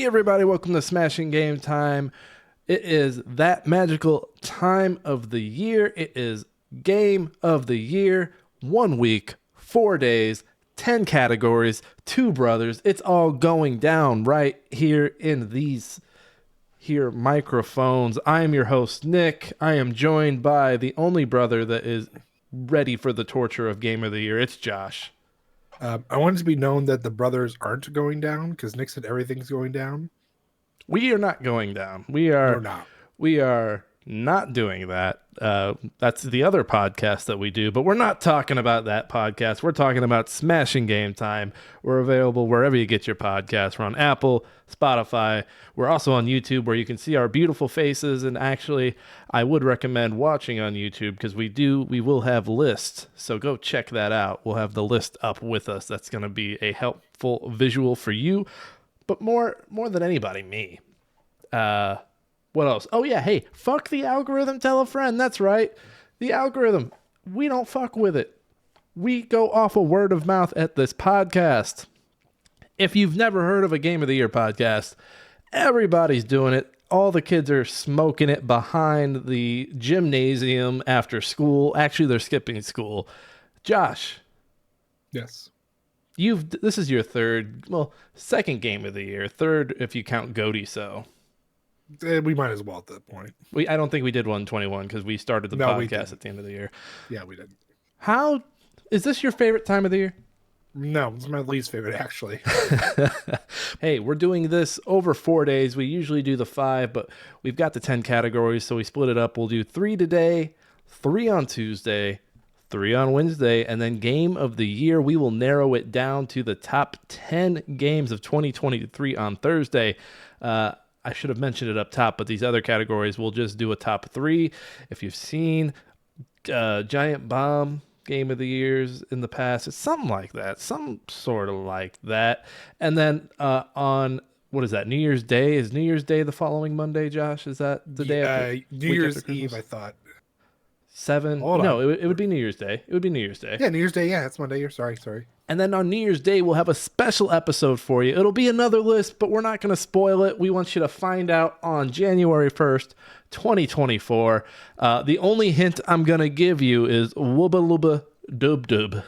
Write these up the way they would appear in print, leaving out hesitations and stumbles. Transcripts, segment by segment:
Hey everybody, welcome to Smashing Game Time. It is that magical time of the year. It is Game of the Year. 1 week, 4 days, 10 categories, 2 brothers. It's all going down right here in these here microphones. I am your host, Nick. I am joined by the only brother that is ready for the torture of Game of the Year. It's Josh. I want it to be known that the brothers aren't going down because Nick said everything's going down. We are not going down. We're not. We are not doing that. That's the other podcast that we do, but we're not talking about that podcast. We're talking about Smashing Game Time. We're available wherever you get your podcasts. We're on Apple, Spotify. We're also on YouTube where you can see our beautiful faces. And actually, I would recommend watching on YouTube because we will have lists. So go check that out. We'll have the list up with us. That's going to be a helpful visual for you, but more than anybody, me. What else? Oh, yeah. Hey, fuck the algorithm. Tell a friend. That's right. The algorithm. We don't fuck with it. We go off of word of mouth at this podcast. If you've never heard of a Game of the Year podcast, everybody's doing it. All the kids are smoking it behind the gymnasium after school. Actually, they're skipping school. Josh. Yes. This is your second Game of the Year. Third if you count GOTYSO. We might as well at that point. I don't think we did 121 because we started the podcast at the end of the year. Yeah, we didn't. How is this your favorite time of the year? No, it's my least favorite, actually. Hey, we're doing this over 4 days. We usually do the 5, but we've got the 10 categories, so we split it up. We'll do 3 today, 3 on Tuesday, 3 on Wednesday, and then Game of the Year. We will narrow it down to the top 10 games of 2023 on Thursday. I should have mentioned it up top, but these other categories, we'll just do a top 3. If you've seen Giant Bomb Game of the Years in the past, it's something like that, some sort of like that. And then on, what is that, New Year's Day? Is New Year's Day the following Monday, Josh? Is that the day after? New Year's Eve, I thought. 7? No, it would be New Year's Day. It would be New Year's Day. Yeah, New Year's Day. Yeah, that's Monday. Sorry. And then on New Year's Day, we'll have a special episode for you. It'll be another list, but we're not going to spoil it. We want you to find out on January 1st, 2024. The only hint I'm going to give you is wubba lubba dub dub.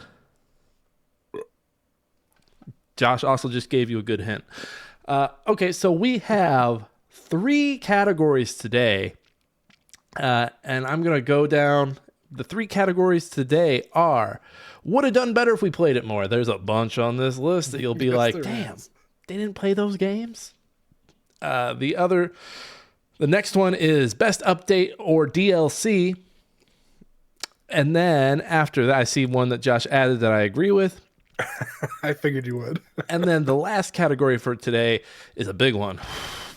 Josh also just gave you a good hint. Okay, so we have 3 categories today. And I'm going to go down. The 3 categories today are, would have done better if we played it more. There's a bunch on this list that you'll be like, damn, they didn't play those games. The next one is best update or DLC. And then after that, I see one that Josh added that I agree with. I figured you would. And then the last category for today is a big one,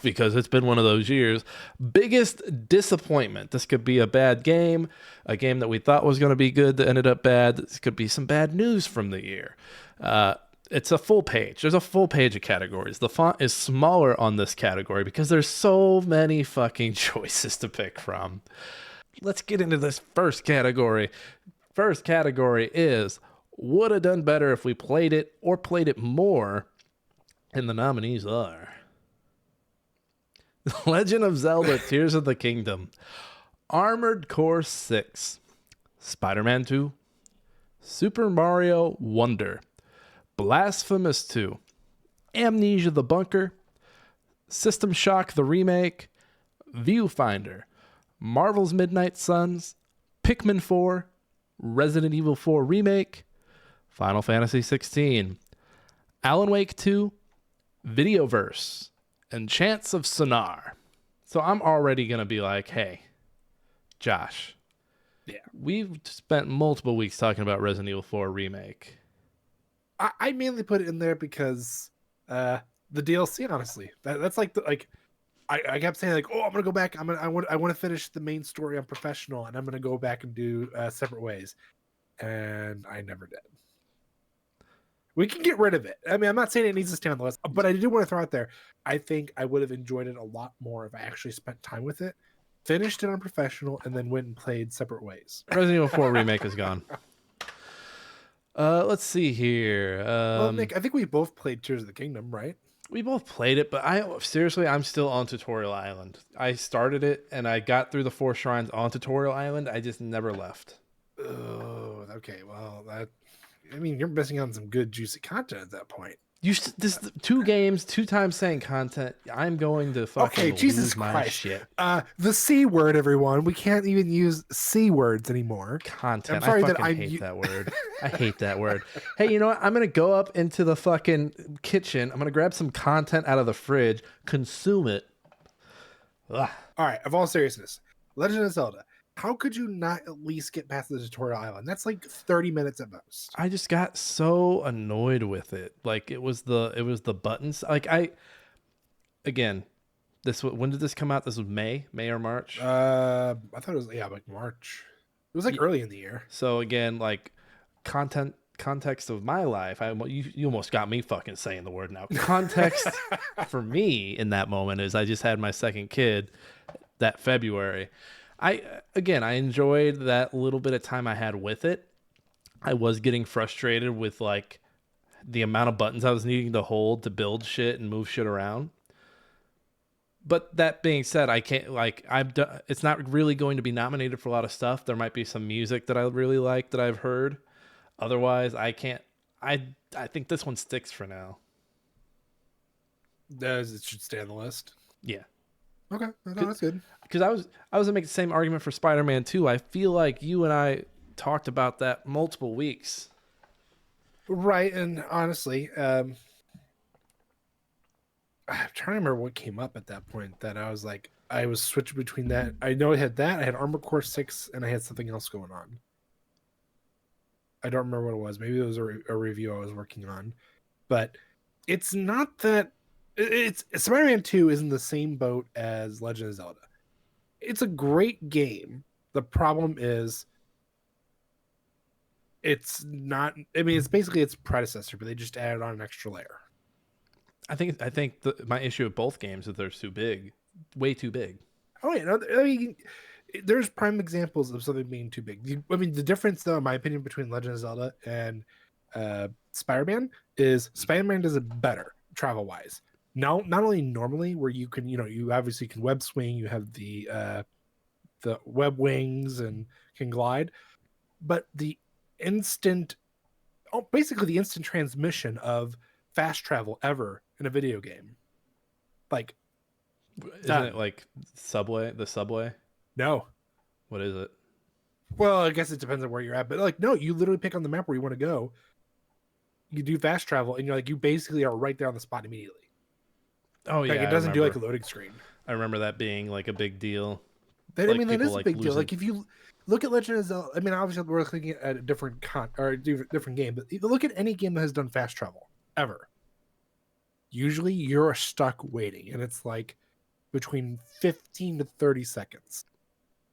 because it's been one of those years. Biggest disappointment. This could be a bad game, a game that we thought was going to be good that ended up bad. This could be some bad news from the year. It's a full page. There's a full page of categories. The font is smaller on this category because there's so many fucking choices to pick from. Let's get into this first category. First category is, would have done better if we played it or played it more. And the nominees are Legend of Zelda Tears of the Kingdom, Armored Core 6, Spider-Man 2, Super Mario Wonder, Blasphemous 2, Amnesia the Bunker, System Shock the Remake, Viewfinder, Marvel's Midnight Suns, Pikmin 4, Resident Evil 4 Remake, Final Fantasy 16, Alan Wake 2, Videoverse, and Chants of Sonar. So I'm already going to be like, hey, Josh. Yeah. We've spent multiple weeks talking about Resident Evil 4 Remake. I mainly put it in there because the DLC, honestly. That's like, I kept saying, like, oh, I'm going to go back. I want to finish the main story on Professional, and I'm going to go back and do Separate Ways. And I never did. We can get rid of it. I mean, I'm not saying it needs to stay on the list, but I do want to throw out there, I think I would have enjoyed it a lot more if I actually spent time with it, finished it on Professional, and then went and played Separate Ways. Resident Evil 4 Remake is gone. Let's see here. Well, Nick, I think we both played Tears of the Kingdom, right? We both played it, but I'm still on Tutorial Island. I started it and I got through the 4 shrines on Tutorial Island. I just never left. Oh, okay. Well, I mean, you're missing on some good juicy content at that point. This 2 games, 2 times saying content. I'm going to Okay, fucking Jesus lose my Christ. shit. The C word, everyone. We can't even use C words anymore. Content. I'm sorry I that fucking hate that word. I hate that word. Hey, you know what? I'm gonna go up into the fucking kitchen. I'm gonna grab some content out of the fridge, consume it. Ugh. All right, of all seriousness, Legend of Zelda. How could you not at least get past the tutorial island? That's like 30 minutes at most. I just got so annoyed with it. Like it was the buttons. Like again, when did this come out? This was May or March. I thought it was like March. It was like early in the year. So again, like context of my life, you almost got me fucking saying the word now. Context for me in that moment is I just had my second kid that February. I enjoyed that little bit of time I had with it. I was getting frustrated with like the amount of buttons I was needing to hold to build shit and move shit around. But that being said, I can't like it's not really going to be nominated for a lot of stuff. There might be some music that I really like that I've heard. Otherwise, I can't. I think this one sticks for now. It should stay on the list. Yeah. Okay, no, that's good. Because I was gonna make the same argument for Spider-Man 2. I feel like you and I talked about that multiple weeks. Right, and honestly, I'm trying to remember what came up at that point that I was like, I was switching between that. I know I had that. I had Armored Core 6, and I had something else going on. I don't remember what it was. Maybe it was a review I was working on. But it's not that... It's Spider-Man 2 is in the same boat as Legend of Zelda. It's a great game. The problem is it's not... I mean, it's basically its predecessor, but they just added on an extra layer. I think my issue with both games is they're too big, way too big. Oh yeah, no, I mean, there's prime examples of something being too big. I mean, the difference, though, in my opinion, between Legend of Zelda and Spider-Man is Spider-Man does it better travel-wise. Now, not only normally where you can, you obviously can web swing, you have the web wings and can glide, but basically the instant transmission of fast travel ever in a video game. Like, isn't it like the subway? No. What is it? Well, I guess it depends on where you're at, but like, no, you literally pick on the map where you want to go. You do fast travel, and you basically are right there on the spot immediately. Oh yeah, like, it doesn't do like a loading screen. I remember that being like a big deal. That is a big deal. Like if you look at Legend of Zelda, I mean, obviously we're looking at a different different game, but if you look at any game that has done fast travel ever, usually you're stuck waiting, and it's like between 15 to 30 seconds.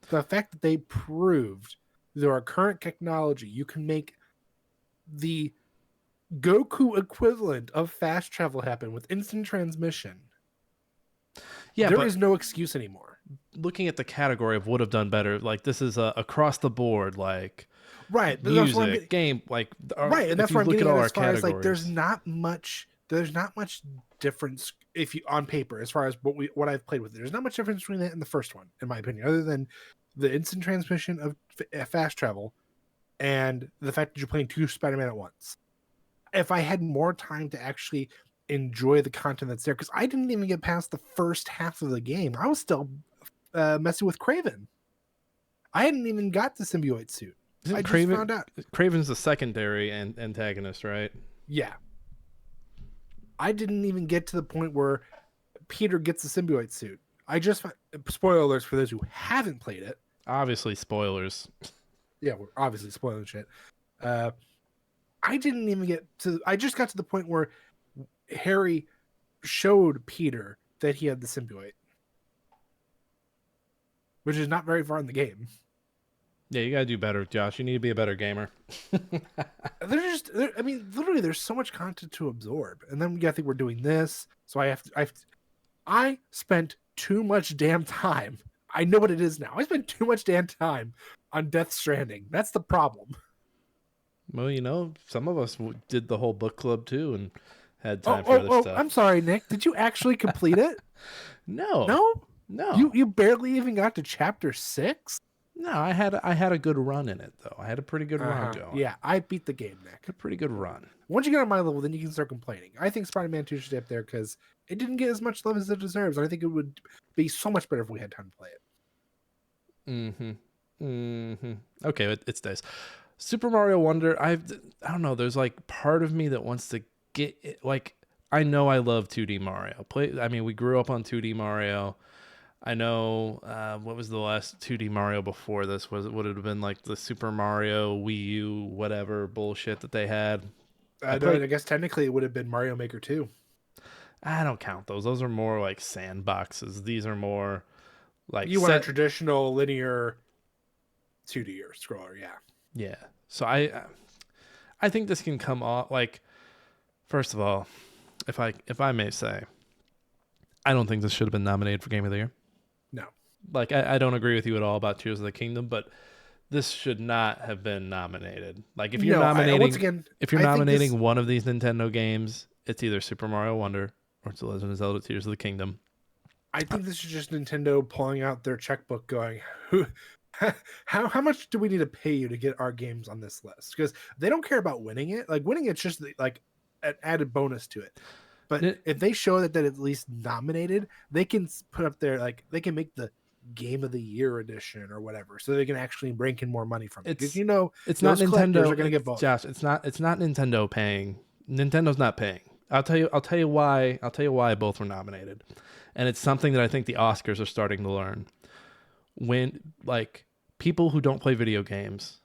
The fact that they proved through our current technology, you can make the Goku equivalent of fast travel happen with instant transmission. Yeah, there is no excuse anymore. Looking at the category of would have done better, like this is across the board, like right, music, game, like right, and that's where I'm getting at as far as like there's not much difference if you on paper as far as what I've played with it. There's not much difference between that and the first one, in my opinion, other than the instant transmission of fast travel and the fact that you're playing 2 Spider-Man at once. If I had more time to actually enjoy the content that's there, because I didn't even get past the first half of the game. I was still messing with Kraven. I hadn't even got the symbiote suit. I just found out. Kraven's the secondary antagonist, right? Yeah. I didn't even get to the point where Peter gets the symbiote suit. Spoiler alerts for those who haven't played it. Obviously, spoilers. Yeah, we're obviously spoiling shit. I didn't even get to... I just got to the point where Harry showed Peter that he had the symbiote. Which is not very far in the game. Yeah, you gotta do better, Josh. You need to be a better gamer. Literally, there's so much content to absorb. And then I think we're doing this. So I spent too much damn time. I know what it is now. I spent too much damn time on Death Stranding. That's the problem. Well, some of us did the whole book club too and had Oh, time for oh, other oh! stuff. I'm sorry, Nick. Did you actually complete it? No, No, no, you barely even got to chapter 6. no. I had a good run in it though. I had a pretty good run going. Yeah, I beat the game, Nick. A pretty good run. Once you get on my level, then you can start complaining. I think Spider-Man 2 should stay up there because it didn't get as much love as it deserves. And I think it would be so much better if we had time to play it. Okay, it stays. Super Mario Wonder. I don't know. There's like part of me that wants to get it, like. I know I love 2D Mario. I mean, we grew up on 2D Mario. I know what was the last 2D Mario before this? Would it have been like the Super Mario Wii U whatever bullshit that they had? I guess technically it would have been Mario Maker 2. I don't count those. Those are more like sandboxes. These are more like You want a traditional linear 2D or scroller, yeah. Yeah. So I think this can come off like, first of all, if I may say, I don't think this should have been nominated for Game of the Year. No. Like I don't agree with you at all about Tears of the Kingdom, but this should not have been nominated. Like if you're nominating one of these Nintendo games, it's either Super Mario Wonder or it's The Legend of Zelda Tears of the Kingdom. I think this is just Nintendo pulling out their checkbook going, how much do we need to pay you to get our games on this list? Because they don't care about winning it. Like winning it's just like an added bonus to it. But if they show that it's at least nominated, they can put up there, like they can make the Game of the Year edition or whatever, so they can actually bring in more money from it. Because it's not Nintendo. Are going to get both. Josh, it's not Nintendo paying. Nintendo's not paying. I'll tell you why. I'll tell you why both were nominated, and it's something that I think the Oscars are starting to learn. When like people who don't play video games,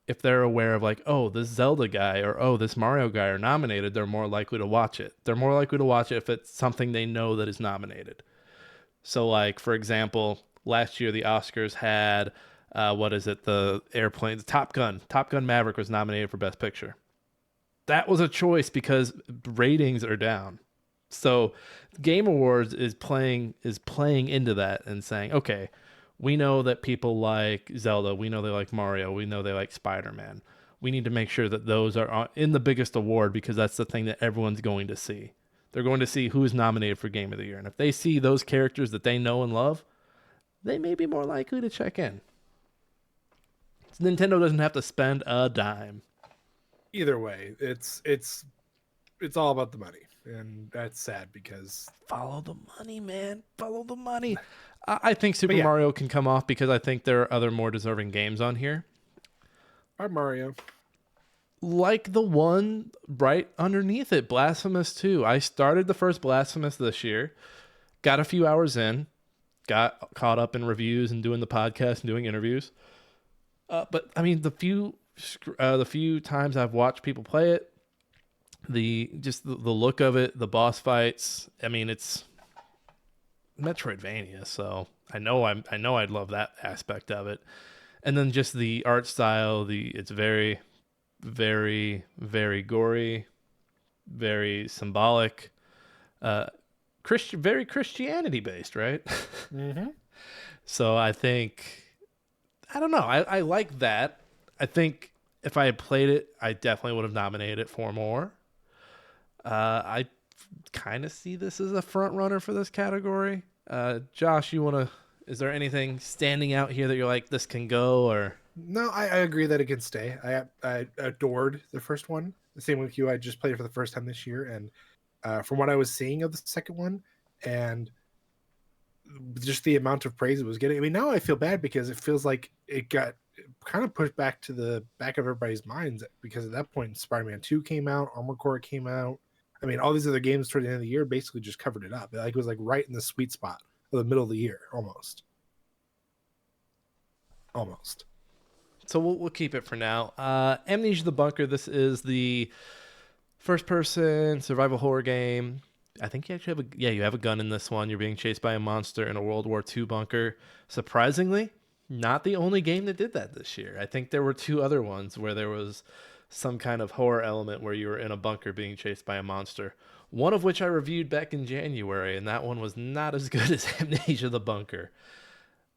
if they're aware of like, oh, this Zelda guy or oh, this Mario guy are nominated, they're more likely to watch it. They're more likely to watch it if it's something they know that is nominated. So like, for example, last year the Oscars had the airplane, Top Gun Maverick was nominated for Best Picture. That was a choice because ratings are down. So Game Awards is playing into that and saying, okay, we know that people like Zelda. We know they like Mario. We know they like Spider-Man. We need to make sure that those are in the biggest award because that's the thing that everyone's going to see. They're going to see who is nominated for Game of the Year. And if they see those characters that they know and love, they may be more likely to check in. Nintendo doesn't have to spend a dime. Either way, it's all about the money. And that's sad because follow the money, man. Follow the money. I think Super Mario can come off because I think there are other more deserving games on here. Our Mario. Like the one right underneath it, Blasphemous 2. I started the first Blasphemous this year, got a few hours in, got caught up in reviews and doing the podcast and doing interviews. But I mean, the few times I've watched people play it, the look of it, the boss fights. I mean, it's Metroidvania, so I know I'd love that aspect of it. And then just the art style, it's very, very, very gory, very symbolic, very Christianity based, right? Mm-hmm. So I don't know. I like that. I think if I had played it, I definitely would have nominated it for more. I kind of see this as a front runner for this category. Josh, is there anything standing out here that you're like, this can go, or? No, I agree that it can stay. I adored the first one. The same with you. I just played it for the first time this year. And from what I was seeing of the second one and just the amount of praise it was getting, I mean, now I feel bad because it feels like it got kind of pushed back to the back of everybody's minds because at that point, Spider-Man 2 came out, Armored Core came out. I mean, all these other games toward the end of the year basically just covered it up. Like it was like right in the sweet spot of the middle of the year, almost. So we'll keep it for now. Amnesia: The Bunker. This is the first-person survival horror game. I think you actually you have a gun in this one. You're being chased by a monster in a World War II bunker. Surprisingly, not the only game that did that this year. I think there were two other ones where there was some kind of horror element where you were in a bunker being chased by a monster. One of which I reviewed back in January, and that one was not as good as Amnesia: The Bunker.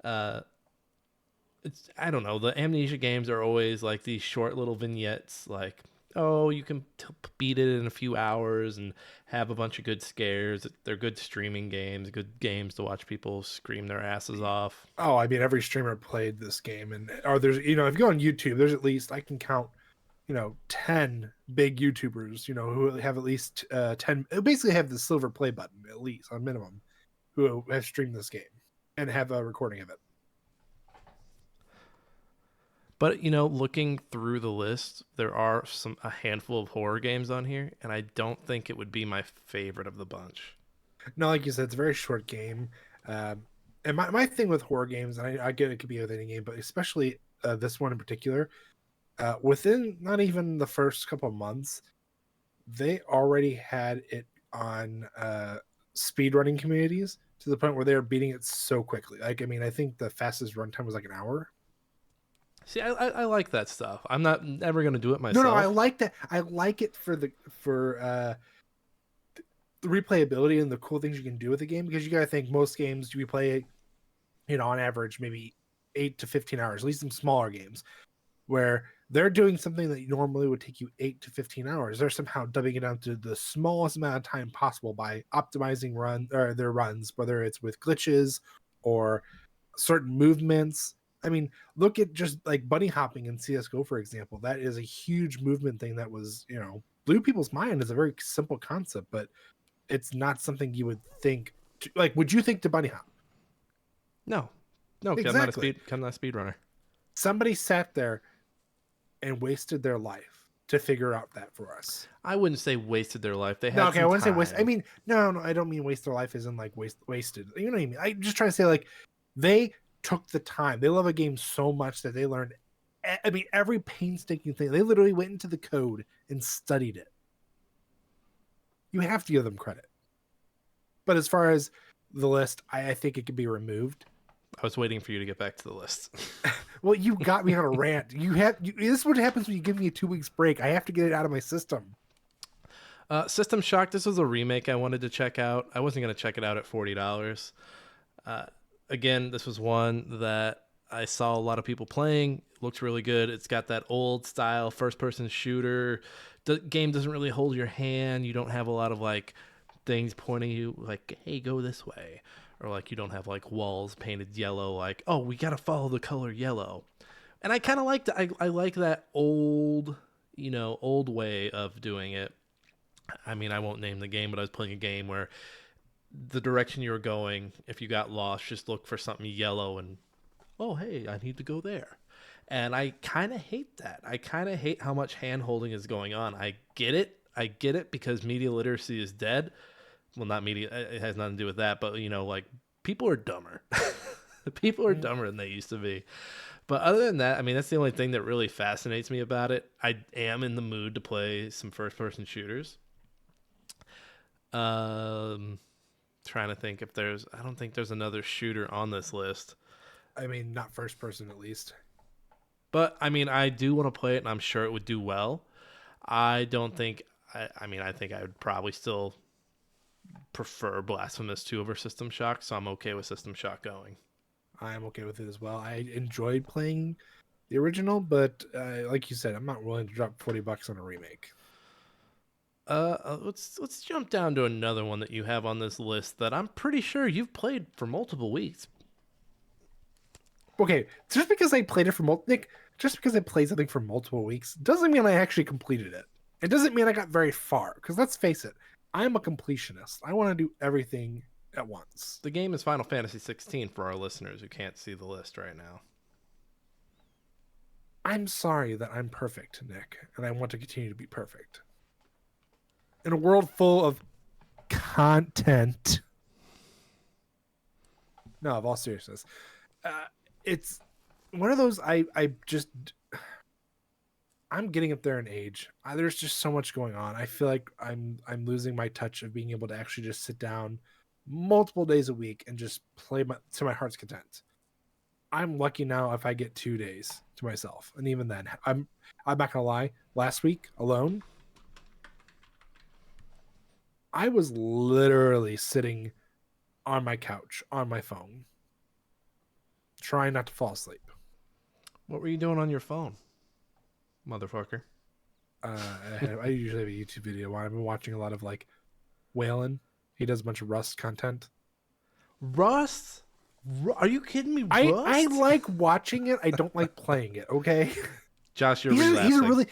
I don't know. The Amnesia games are always like these short little vignettes. Like, oh, you can beat it in a few hours and have a bunch of good scares. They're good streaming games, good games to watch people scream their asses off. Oh, I mean, every streamer played this game, and or there's if you go on YouTube, there's at least I can count 10 big YouTubers who have at least 10, basically have the silver play button at least on minimum, who have streamed this game and have a recording of it. But looking through the list, there are a handful of horror games on here, and I don't think it would be my favorite of the bunch. No, like you said, it's a very short game. um, and my thing with horror games, and I get it could be with any game, but especially this one in particular, within not even the first couple of months, they already had it on speedrunning communities to the point where they were beating it so quickly. Like, I mean, I think the fastest runtime was like an hour. See, I like that stuff. I'm not ever going to do it No, myself. I like that. I like it for the replayability and the cool things you can do with the game, because you got to think most games we play, on average, maybe 8 to 15 hours, at least some smaller games, where they're doing something that normally would take you 8 to 15 hours. They're somehow dubbing it down to the smallest amount of time possible by optimizing their runs, whether it's with glitches or certain movements. I mean, look at just like bunny hopping in CS:GO, for example. That is a huge movement thing that was, blew people's mind as a very simple concept, but it's not something you would think. Like, would you think to bunny hop? No, no, Exactly. I'm not a speedrunner. Somebody sat there and wasted their life to figure out that for us. I wouldn't say wasted their life. They had No, okay, I some wouldn't say waste. time. I mean, no, I don't mean waste their life as in like wasted. You know what I mean? I'm just trying to say, like, they took the time. They love a game so much that they learned. I mean, every painstaking thing. They literally went into the code and studied it. You have to give them credit. But as far as the list, I think it could be removed. I was waiting for you to get back to the list. Well, you got me on a rant. This is what happens when you give me a 2 weeks break. I have to get it out of my system. System Shock. This was a remake I wanted to check out. I wasn't going to check it out at $40. Again, this was one that I saw a lot of people playing. Looks really good. It's got that old style first-person shooter. The game doesn't really hold your hand. You don't have a lot of like things pointing you like, "Hey, go this way," or like you don't have like walls painted yellow. Like, "Oh, we got to follow the color yellow." And I kind of like that. I like that old, old way of doing it. I mean, I won't name the game, but I was playing a game where the direction you were going, if you got lost, just look for something yellow and, oh, hey, I need to go there. And I kind of hate that. I kind of hate how much hand holding is going on. I get it. I get it because media literacy is dead. Well, not media, it has nothing to do with that, but, like people are dumber. People are dumber than they used to be. But other than that, I mean, that's the only thing that really fascinates me about it. I am in the mood to play some first person shooters. Trying to think if I don't think there's another shooter on this list. I mean, not first person at least. But I mean, I do want to play it, and I'm sure it would do well. I don't think. I mean, I think I would probably still prefer Blasphemous 2 over System Shock, so I'm okay with System Shock going. I'm okay with it as well. I enjoyed playing the original, but like you said, I'm not willing to drop $40 on a remake. Let's jump down to another one that you have on this list that I'm pretty sure you've played for multiple weeks. Okay, just because I played it for just because I played something for multiple weeks doesn't mean I actually completed it. It doesn't mean I got very far. Because let's face it, I'm a completionist. I want to do everything at once. The game is Final Fantasy 16 for our listeners who can't see the list right now. I'm sorry that I'm perfect, Nick, and I want to continue to be perfect. In a world full of content. No, of all seriousness. It's one of those I'm getting up there in age. There's just so much going on. I feel like I'm losing my touch of being able to actually just sit down multiple days a week and just play to my heart's content. I'm lucky now if I get 2 days to myself, and even then, I'm not gonna lie. Last week alone, I was literally sitting on my couch on my phone, trying not to fall asleep. What were you doing on your phone, motherfucker? I usually have a YouTube video while I've been watching a lot of like Waylon. He does a bunch of Rust content. Rust? Are you kidding me? I Rust? like watching it. I don't like playing it. Okay, Josh, you're he's a relapsing.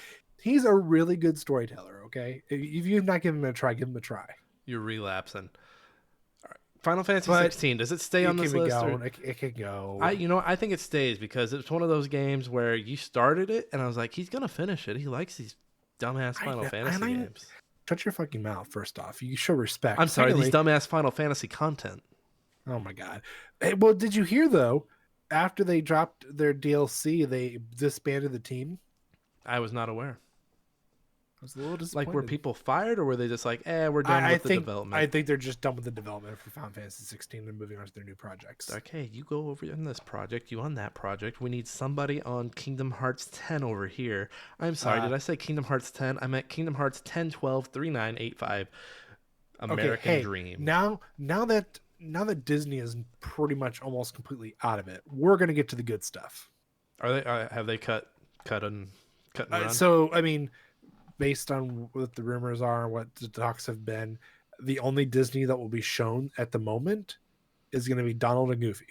really good storyteller. Okay, if you've not given him a try, give him a try. You're relapsing. All right. Final Fantasy But 16. Does it stay on it this can be list? going. It can go. I think it stays because it's one of those games where you started it and I was like, he's gonna finish it. He likes these dumbass Final Fantasy games. Shut your fucking mouth. First off, you show respect. I'm sorry, Secondly, these dumbass Final Fantasy content. oh my god. Hey, well, did you hear though? After they dropped their DLC, they disbanded the team. I was not aware. I was a little disappointed. Like, were people fired or were they just like, we're done with the development? I think they're just done with the development for Final Fantasy 16 and moving on to their new projects. Okay, you go over on this project, you on that project. We need somebody on Kingdom Hearts 10 over here. I'm sorry, did I say Kingdom Hearts 10? I meant Kingdom Hearts 10, 12, 39, 85. American Dream. Now that Disney is pretty much almost completely out of it, we're gonna get to the good stuff. Are they? Have they cut and run? So I mean, based on what the rumors are and what the talks have been, the only Disney that will be shown at the moment is going to be Donald and Goofy.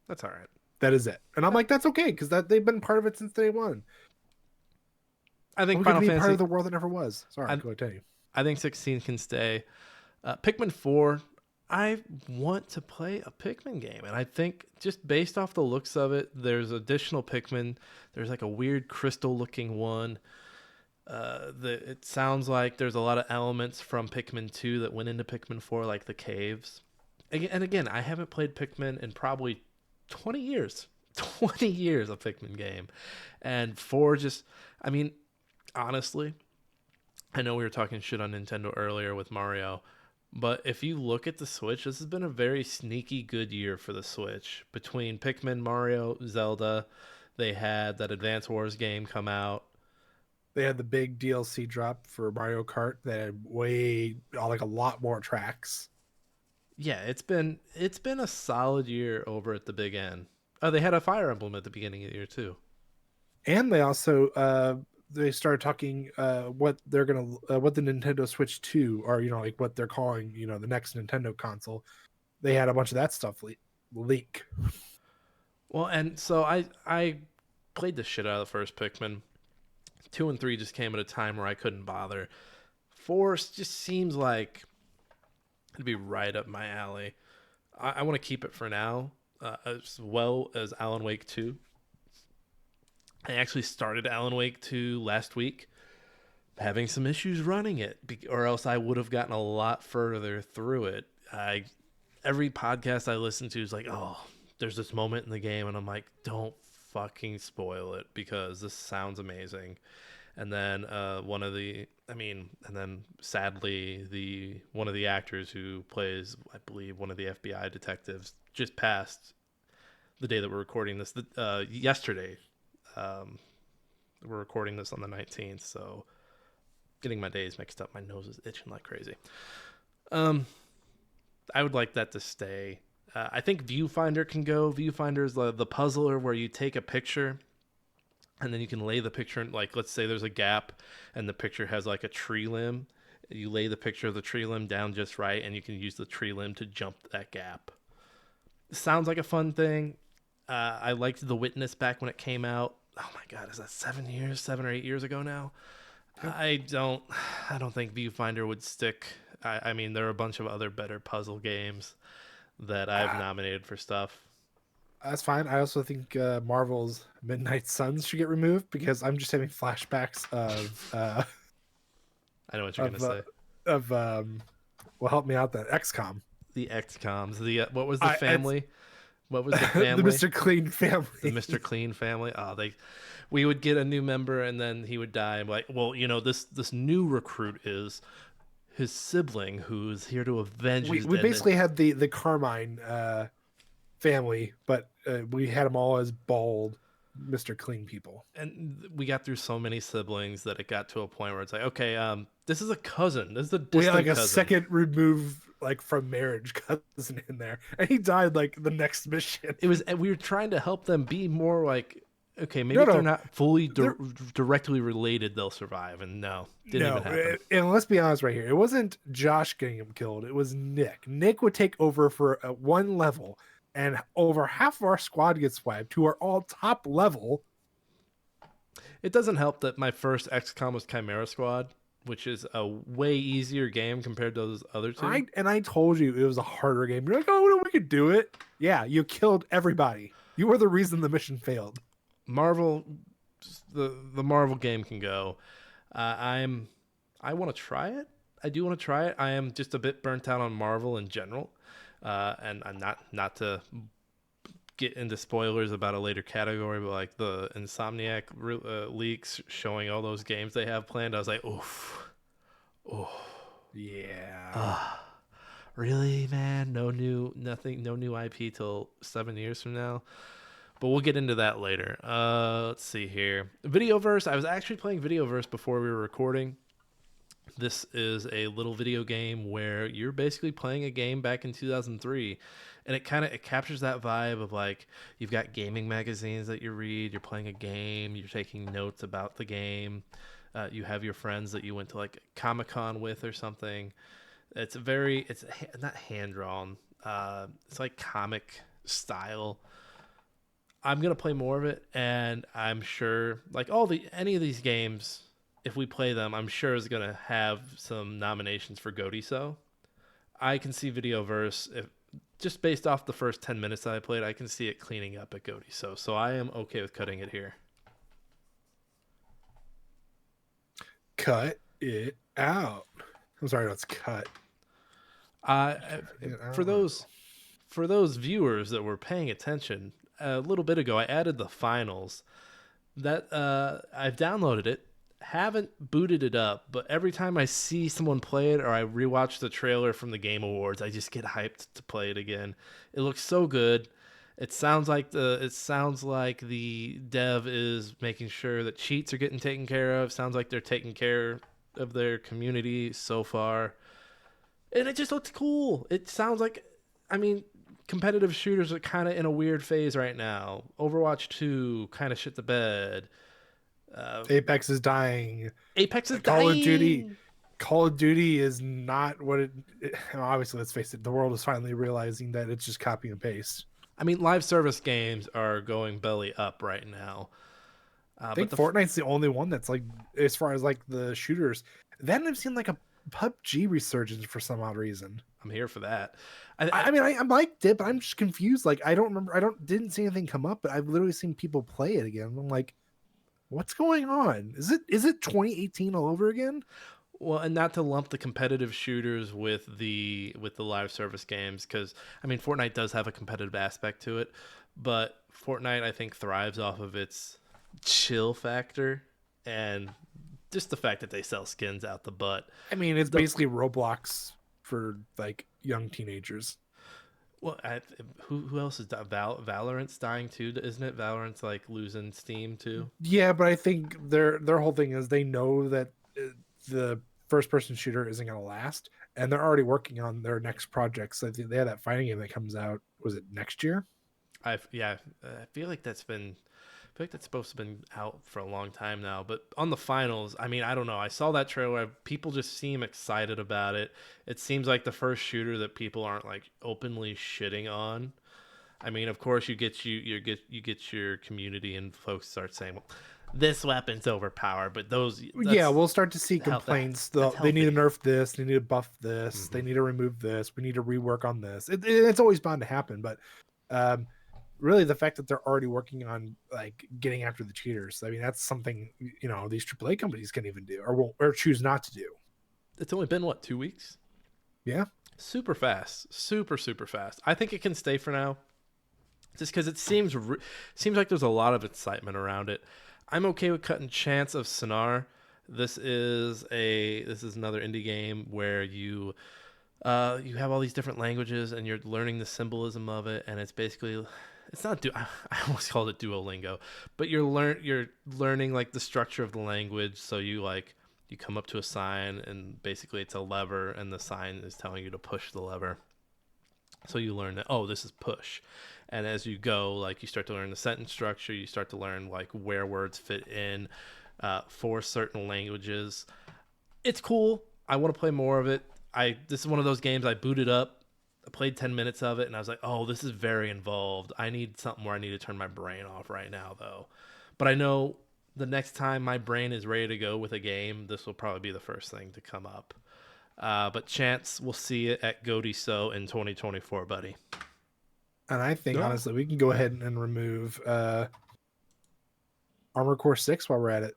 That's all right. That is it. And I'm like, that's okay because they've been part of it since day one. I think Final Fantasy part of the world that never was. Sorry, go tell you. I think 16 can stay. Pikmin 4. I want to play a Pikmin game, and I think just based off the looks of it, there's additional Pikmin. There's like a weird crystal-looking one. It sounds like there's a lot of elements from Pikmin 2 that went into Pikmin 4, like the caves. And again, I haven't played Pikmin in probably 20 years. 20 years of Pikmin game. And 4 just, I mean, honestly, I know we were talking shit on Nintendo earlier with Mario, but if you look at the Switch, this has been a very sneaky good year for the Switch. Between Pikmin, Mario, Zelda, they had that Advance Wars game come out. They had the big DLC drop for Mario Kart that had a lot more tracks. Yeah, it's been a solid year over at the big end. Oh, they had a Fire Emblem at the beginning of the year too. And they also they started talking what they're gonna what the Nintendo Switch 2 or like what they're calling the next Nintendo console. They had a bunch of that stuff leak. Well, and so I played the shit out of the first Pikmin. 2 and 3 just came at a time where I couldn't bother. 4 just seems like it'd be right up my alley. I want to keep it for now, as well as Alan Wake 2. I actually started Alan Wake 2 last week, having some issues running it, or else I would have gotten a lot further through it. Every podcast I listen to is like, oh, there's this moment in the game, and I'm like, don't fucking spoil it because this sounds amazing. And then sadly, one of the actors who plays, I believe, one of the FBI detectives just passed the day that we're recording this, yesterday. We're recording this on the 19th, so getting my days mixed up. My nose is itching like crazy. I would like that to stay. I think Viewfinder can go. Viewfinder is the puzzler where you take a picture and then you can lay the picture in, like, let's say there's a gap and the picture has like a tree limb. You lay the picture of the tree limb down just right and you can use the tree limb to jump that gap. Sounds like a fun thing. I liked The Witness back when it came out. Oh my God, is that 7 or 8 years ago now? Yep. I don't think Viewfinder would stick. I mean, there are a bunch of other better puzzle games that I've nominated for stuff. That's fine. I also think Marvel's Midnight Suns should get removed because I'm just having flashbacks of. I know what you're gonna say. Well, help me out. That XCOM. The XCOMs. What was the family? What was the family? The Mr. Clean family. The Mr. Clean family. Oh, we would get a new member and then he would die. I'm like, well, this new recruit is his sibling who's here to avenge. We basically had the Carmine family, but we had them all as bald Mr. Clean people. And we got through so many siblings that it got to a point where it's like, okay, this is a cousin. This is a distant we had like cousin. A second removed from marriage cousin in there, and he died like the next mission. We were trying to help them be more like Okay, maybe No, if they're no, not fully they're directly related, they'll survive. And no, didn't even no. happen. And let's be honest, right here, it wasn't Josh getting him killed. It was Nick. Nick would take over for one level, and over half of our squad gets wiped, who are all top level. It doesn't help that my first XCOM was Chimera Squad, which is a way easier game compared to those other two. I told you it was a harder game. You're like, oh no, we could do it. Yeah, you killed everybody. You were the reason the mission failed. Marvel, the Marvel game can go. I want to try it. I do want to try it. I am just a bit burnt out on Marvel in general, and I'm not to get into spoilers about a later category, but like the Insomniac leaks showing all those games they have planned, I was like, oof, oh, Yeah. really, man? Nothing, no new IP till 7 years from now. But we'll get into that later. Let's see here. Videoverse. I was actually playing Videoverse before we were recording. This is a little video game where you're basically playing a game back in 2003, and it captures that vibe of like you've got gaming magazines that you read, you're playing a game, you're taking notes about the game, you have your friends that you went to like Comic-Con with or something. It's not hand drawn. It's like comic style. I'm gonna play more of it, and I'm sure like any of these games, if we play them, I'm sure is gonna have some nominations for GOTYSO. I can see Videoverse, if just based off the first 10 minutes that I played, I can see it cleaning up at GOTYSO. So I am okay with cutting it here. Cut it out. I'm sorry, no, it's cut. Uh, It for out. those viewers that were paying attention, a little bit ago, I added the finals. That I've downloaded it, haven't booted it up, but every time I see someone play it or I rewatch the trailer from the Game Awards, I just get hyped to play it again. It looks so good. It sounds like the dev is making sure that cheats are getting taken care of. Sounds like they're taking care of their community so far. And it just looks cool. It sounds like, I mean, competitive shooters are kind of in a weird phase right now. Overwatch 2 kind of shit the bed. Apex is dying. Apex is Call of Duty. dying. Call of Duty is not what obviously, let's face it, the world is finally realizing that it's just copy and paste. I mean, live service games are going belly up right now. I think Fortnite's the only one that's like, as far as like the shooters. Then I've seen like a PUBG resurgence for some odd reason. I'm here for that. I mean, I liked it, but I'm just confused. Like, I don't remember. Didn't see anything come up, but I've literally seen people play it again. I'm like, what's going on? Is it 2018 all over again? Well, and not to lump the competitive shooters with the live service games, because I mean, Fortnite does have a competitive aspect to it, but Fortnite I think thrives off of its chill factor and just the fact that they sell skins out the butt. I mean, it's basically Roblox for like young teenagers. Well, who else is Valorant's dying too, isn't it? Valorant's like losing steam too. Yeah, but I think their whole thing is they know that the first person shooter isn't going to last, and they're already working on their next projects. I think they have that fighting game that comes out. Was it next year? I feel like that's supposed to have been out for a long time now. But on the finals, I mean, I don't know. I saw that trailer. People just seem excited about it. It seems like the first shooter that people aren't like openly shitting on. I mean, of course, you get your community and folks start saying, "Well, this weapon's overpowered," but Yeah, we'll start to see complaints. They need to nerf this. They need to buff this. Mm-hmm. They need to remove this. We need to rework on this. It's always bound to happen, but really the fact that they're already working on like getting after the cheaters, I mean, that's something these AAA companies can even do or choose not to do. It's only been what, 2 weeks? Yeah, super fast, super fast. I think it can stay for now, just because it seems like there's a lot of excitement around it. I'm okay with cutting Chance of Sonar. This is another indie game where you have all these different languages and you're learning the symbolism of it, and it's basically, it's not I almost called it Duolingo, but you're learning like the structure of the language. So you come up to a sign and basically it's a lever and the sign is telling you to push the lever. So you learn that, oh, this is push. And as you go, like you start to learn the sentence structure, you start to learn like where words fit in for certain languages. It's cool. I want to play more of it. This is one of those games I booted up, I played 10 minutes of it, and I was like, oh, this is very involved. I need something where I need to turn my brain off right now, though. But I know the next time my brain is ready to go with a game, this will probably be the first thing to come up. But chance we'll see it at GOTYSO in 2024, buddy. And I think, No. honestly, we can go ahead and remove Armor Core 6 while we're at it.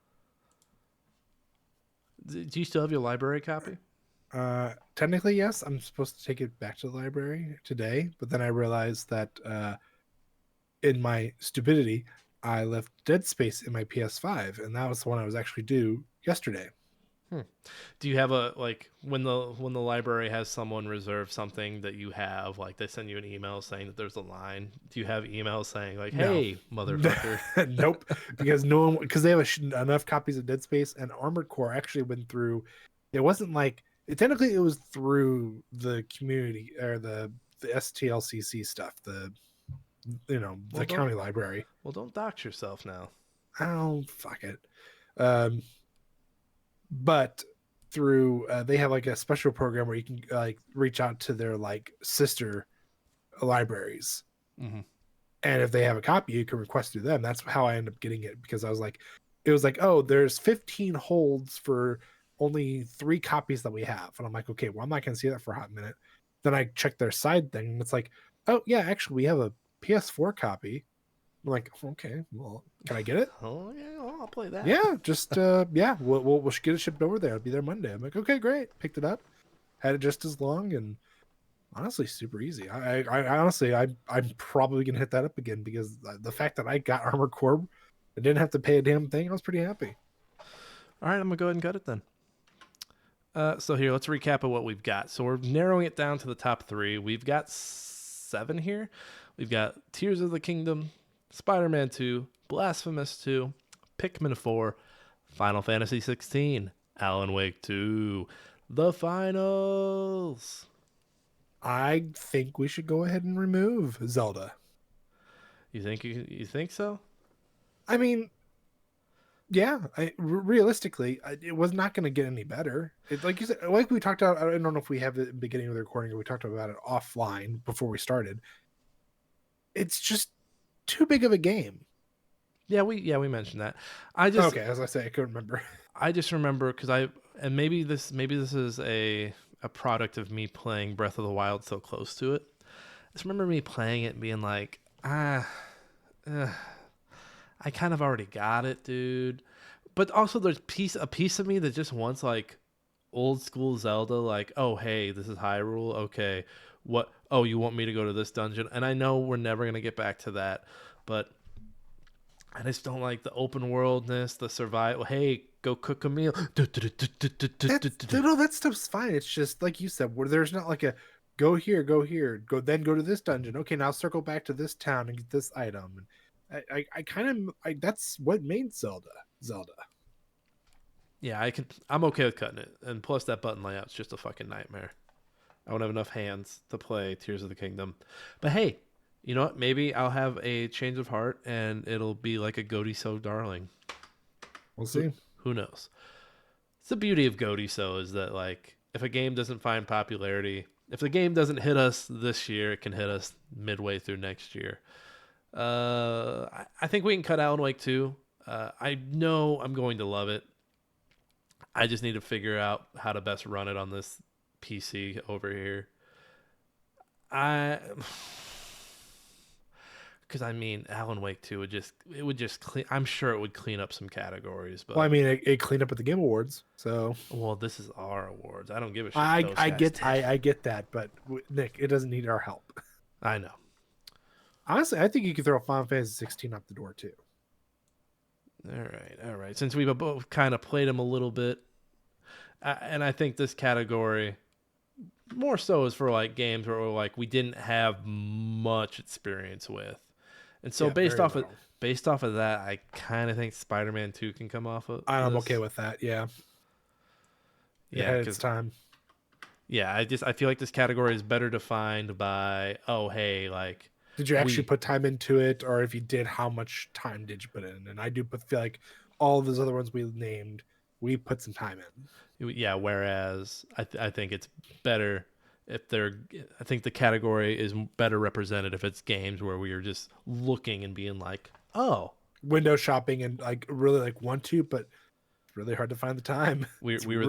Do you still have your library copy? Technically, yes. I'm supposed to take it back to the library today, but then I realized that in my stupidity, I left Dead Space in my PS5, and that was the one I was actually due yesterday. Do you have a like when the library has someone reserve something that you have, like they send you an email saying that there's a line? Do you have emails saying like, No. "Hey, motherfucker"? Nope, because no one, because they have enough copies of Dead Space, and Armored Core actually went through. It wasn't like technically it was through the community or the STLCC stuff, the Well, county library. don't dox yourself now. Oh, fuck it. Um, but through they have like a special program where you can like reach out to their like sister libraries, Mm-hmm. and if they have a copy, you can request through them. That's how I ended up getting it, because I was like, it was like, oh, there's 15 holds for only 3 copies that we have, and I'm like, okay, well, I'm not gonna see that for a hot minute. Then I checked their side thing, and it's like, oh yeah, actually we have a PS4 copy. I'm like, okay, well, can I get it? Oh yeah, well, I'll play that. Yeah, just yeah, we'll get it shipped over there. It'll be there Monday. I'm like, okay, great. Picked it up, had it just as long, and honestly, super easy. I honestly, I'm probably gonna hit that up again, because the fact that I got Armored Core, I didn't have to pay a damn thing. I was pretty happy. All right, I'm gonna go ahead and cut it then. So here, let's recap of what we've got. So we're narrowing it down to the top 3. We've got 7 here. We've got Tears of the Kingdom, Spider-Man 2, Blasphemous 2, Pikmin 4, Final Fantasy 16, Alan Wake 2, the finals. I think we should go ahead and remove Zelda. You think so? I mean, yeah, realistically, it was not going to get any better. Like you said, like we talked about, I don't know if we have it in the beginning of the recording or we talked about it offline before we started. It's just too big of a game. Yeah, we mentioned that. Okay, as I say, I couldn't remember. I just remember because maybe this is a product of me playing Breath of the Wild so close to it. I just remember me playing it and being like, I kind of already got it, dude. But also there's a piece of me that just wants like old school Zelda, like, oh hey, this is Hyrule, okay. What, oh, you want me to go to this dungeon? And I know we're never gonna get back to that, but I just don't like the open worldness, the survival. Hey, go cook a meal. No, that stuff's fine. It's just like you said, where there's not like a go here, go to this dungeon. Okay, now circle back to this town and get this item. I kind of that's what made Zelda. Yeah, I'm okay with cutting it. And plus that button layout's just a fucking nightmare. I won't have enough hands to play Tears of the Kingdom. But hey, you know what? Maybe I'll have a change of heart and it'll be like a GOTYSO darling. We'll see. Who knows? It's the beauty of GOTYSO is that like if a game doesn't find popularity, if the game doesn't hit us this year, it can hit us midway through next year. I think we can cut Alan Wake 2. I know I'm going to love it. I just need to figure out how to best run it on this PC over here. Because I mean, Alan Wake 2 would just clean. I'm sure it would clean up some categories. But Well, I mean, it cleaned up at the Game Awards, so well, this is our awards. I don't give a shit. I get that, but Nick, it doesn't need our help. I know. Honestly, I think you could throw Final Fantasy 16 out the door too. All right. Since we've both kind of played them a little bit, and I think this category more so is for like games where like we didn't have much experience with, and so Yeah, based very off of that, I kind of think Spider-Man 2 can come off of. I'm okay with that. Yeah, Yeah, it's time. Yeah, I feel like this category is better defined by, oh hey, like Did you actually We put time into it, or if you did, how much time did you put in? And I do feel like all of those other ones we named, we put some time in. Yeah, whereas I think it's better if they're. I think the category is better represented if it's games where we are just looking and being like, oh, Window shopping and like really like want to, but it's really hard to find the time. we It's we were the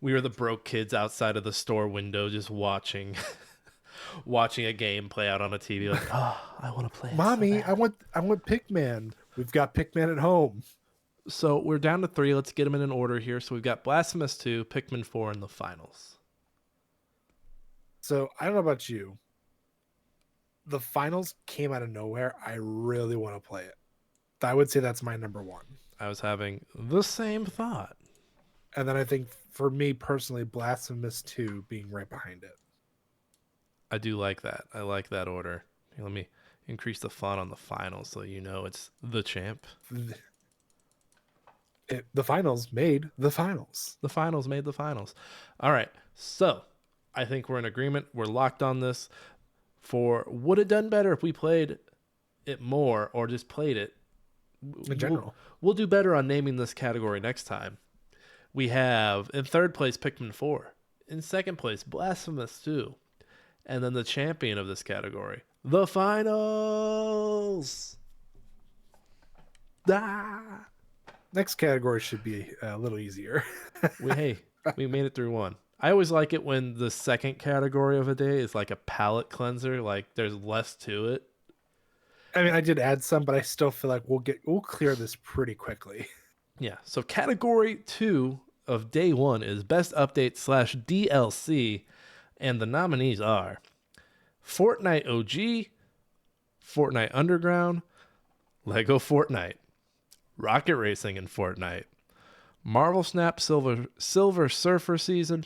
really broke kids outside of the store window just watching watching a game play out on a TV. Like, oh, I want to play it so Mommy, bad. I want Pikmin. We've got Pikmin at home. So we're down to 3. Let's get them in an order here. So we've got Blasphemous 2, Pikmin 4 in the finals. So I don't know about you. The finals came out of nowhere. I really want to play it. I would say that's my number one. I was having the same thought. And then I think for me personally, Blasphemous 2 being right behind it. I do like that. I like that order. Here, let me increase the font on the finals so you know it's the champ. The finals made the finals. The finals made the finals. All right. So I think we're in agreement. We're locked on this. For would it done better if we played it more or just played it? In general. We'll do better on naming this category next time. We have in third place Pikmin 4. In second place, Blasphemous 2. And then the champion of this category, the finals. Ah! Next category should be a little easier. We made it through one. I always like it when the second category of a day is like a palate cleanser, like there's less to it. I mean, I did add some, but I still feel like we'll clear this pretty quickly. Yeah. So category 2 of day 1 is best update / DLC, and the nominees are Fortnite OG, Fortnite Underground, Lego Fortnite, Rocket Racing in Fortnite, Marvel Snap Silver Surfer Season,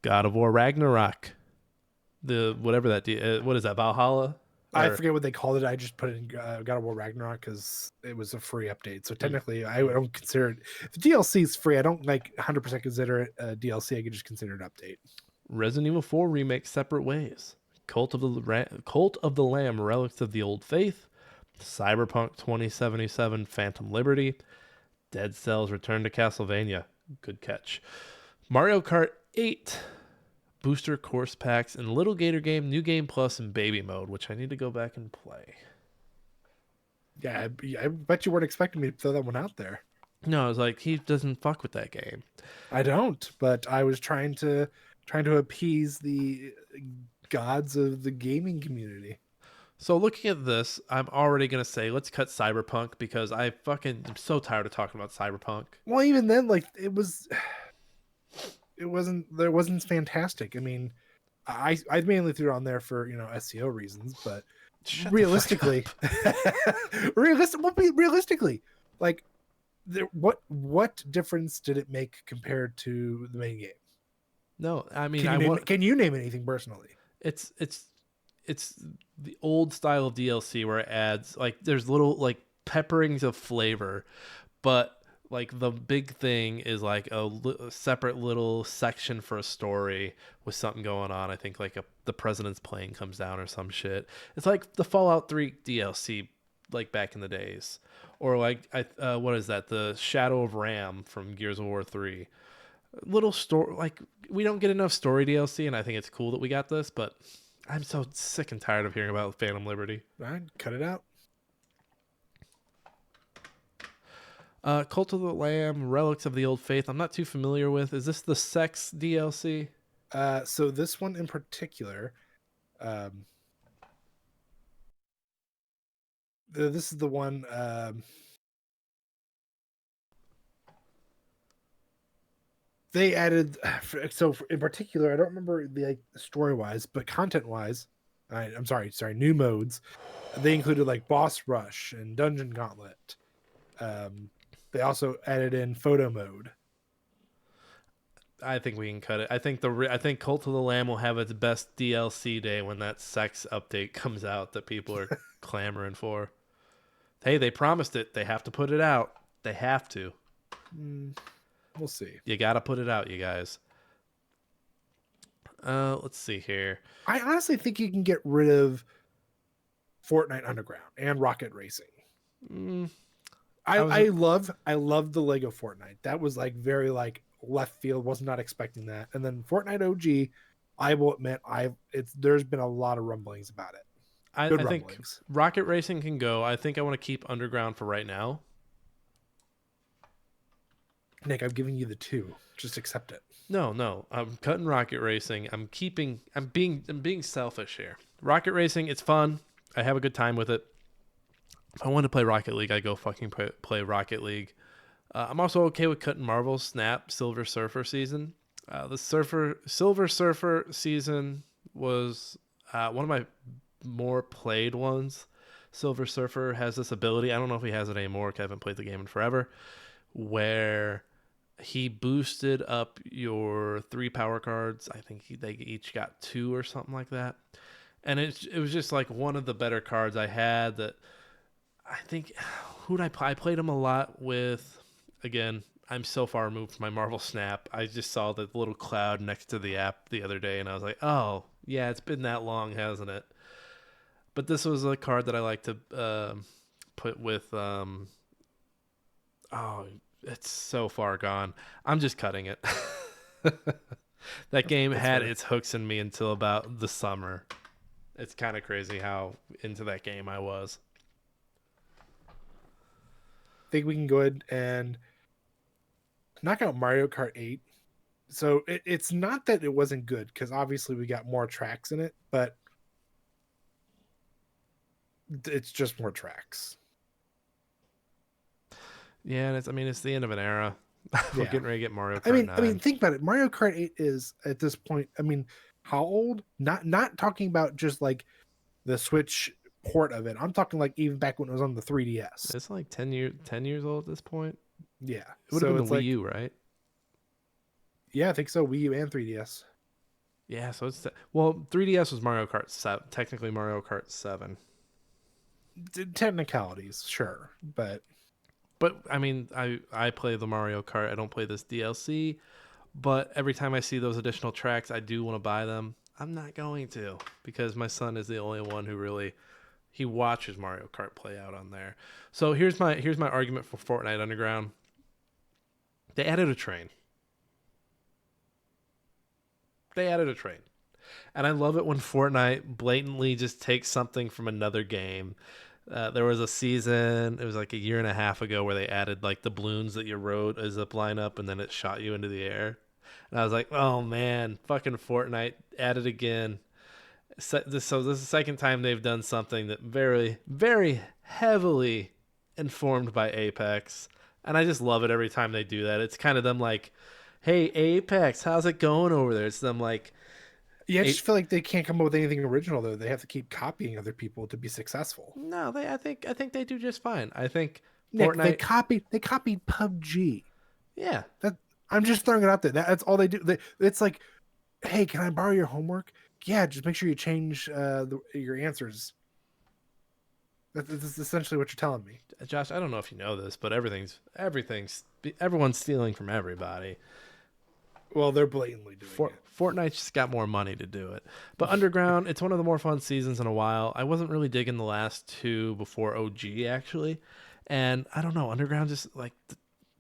God of War Ragnarok, the whatever that what is that, Valhalla? I Or- forget what they called it. I just put it in God of War Ragnarok because it was a free update. So technically, I don't consider it. If the DLC is free, I don't like 100% consider it a DLC. I could just consider it an update. Resident Evil 4 remake Separate Ways, Cult of the Lamb Relics of the Old Faith, Cyberpunk 2077 Phantom Liberty, Dead Cells Return to Castlevania, good catch, Mario Kart 8 Booster Course Packs, and Little Gator Game New Game Plus and Baby Mode, which I need to go back and play. Yeah, I bet you weren't expecting me to throw that one out there. No, I was like, he doesn't fuck with that game. I don't, but I was trying to appease the gods of the gaming community. So looking at this, I'm already gonna say let's cut Cyberpunk because I fucking am so tired of talking about Cyberpunk. Well, even then, like it wasn't fantastic. I mean, I mainly threw it on there for SEO reasons, but Shut realistically, realistically, like what difference did it make compared to the main game? No, I mean Can you name anything personally? it's the old style of DLC where it adds like there's little like pepperings of flavor, but like the big thing is like a separate little section for a story with something going on. I think like the president's plane comes down or some shit. It's like the Fallout 3 DLC like back in the days, or like what is that? The Shadow of Ram from Gears of War 3. Little story, like we don't get enough story DLC, and I think it's cool that we got this, but I'm so sick and tired of hearing about Phantom Liberty. All right, cut it out. Cult of the Lamb, Relics of the Old Faith. I'm not too familiar with. Is this the sex DLC? So this one in particular, this is the one. They added in particular, I don't remember the story wise, but content wise, I'm sorry, new modes. They included like boss rush and dungeon gauntlet. They also added in photo mode. I think we can cut it. I think Cult of the Lamb will have its best DLC day when that sex update comes out that people are clamoring for. Hey, they promised it. They have to put it out. They have to. We'll see. You got to put it out, you guys. Let's see here. I honestly think you can get rid of Fortnite Underground and Rocket Racing. Mm, I love the Lego Fortnite. That was like very like left field. Was not expecting that. And then Fortnite OG, I will admit, there's been a lot of rumblings about it. Good I think rumblings. Rocket Racing can go. I think I want to keep Underground for right now. Nick, I'm giving you the two. Just accept it. No, I'm cutting Rocket Racing. I'm being selfish here. Rocket Racing, it's fun. I have a good time with it. If I want to play Rocket League, I go fucking play Rocket League. I'm also okay with cutting Marvel's Snap Silver Surfer season. The Silver Surfer season was one of my more played ones. Silver Surfer has this ability. I don't know if he has it anymore, 'cause I haven't played the game in forever, where he boosted up your 3 power cards. I think they each got 2 or something like that. And it was just like one of the better cards I had. That I think, who'd I play? I played him a lot with, again, I'm so far removed from my Marvel Snap. I just saw the little cloud next to the app the other day, and I was like, oh, yeah, it's been that long, hasn't it? But this was a card that I like to put with, oh, it's so far gone. I'm just cutting it. That game That's had fair. its hooks in me until about the summer. It's kind of crazy how into that game I was. I think we can go ahead and knock out Mario Kart 8. So it's not that it wasn't good, because obviously we got more tracks in it, but it's just more tracks. Yeah, and it's the end of an era. We're Yeah. getting ready to get Mario Kart 9. Think about it. Mario Kart 8 is at this point, how old? Not talking about just like the Switch port of it. I'm talking like even back when it was on the 3DS. It's like 10 years old at this point. Yeah. It would have So been it's the Wii like, U, right? yeah, I think so. Wii U and 3DS. Yeah, so it's well, 3DS was Mario Kart 7, technically Mario Kart 7. Technicalities, sure, but I play the Mario Kart. I don't play this DLC, but every time I see those additional tracks, I do want to buy them. I'm not going to, because my son is the only one who really he watches Mario Kart play out on there. So here's my argument for Fortnite Underground. They added a train. They added a train. And I love it when Fortnite blatantly just takes something from another game. There was a season, it was like a year and a half ago, where they added like the balloons that you rode a zip line up and then it shot you into the air. And I was like, oh man, fucking Fortnite, add it again. So this is the second time they've done something that very, very heavily informed by Apex. And I just love it every time they do that. It's kind of them like, hey, Apex, how's it going over there? It's them like, yeah, I just feel like they can't come up with anything original though. They have to keep copying other people to be successful. no, I think they do just fine. I think Nick, Fortnite, they copied PUBG. yeah, That I'm just throwing it out there. That's all they do. It's like, hey, can I borrow your homework? Yeah, just make sure you change your answers. That's essentially what you're telling me. Josh, I don't know if you know this, but everyone's stealing from everybody. Well, they're blatantly doing it. Fortnite's just got more money to do it. But Underground, it's one of the more fun seasons in a while. I wasn't really digging the last 2 before OG actually, and I don't know. Underground just like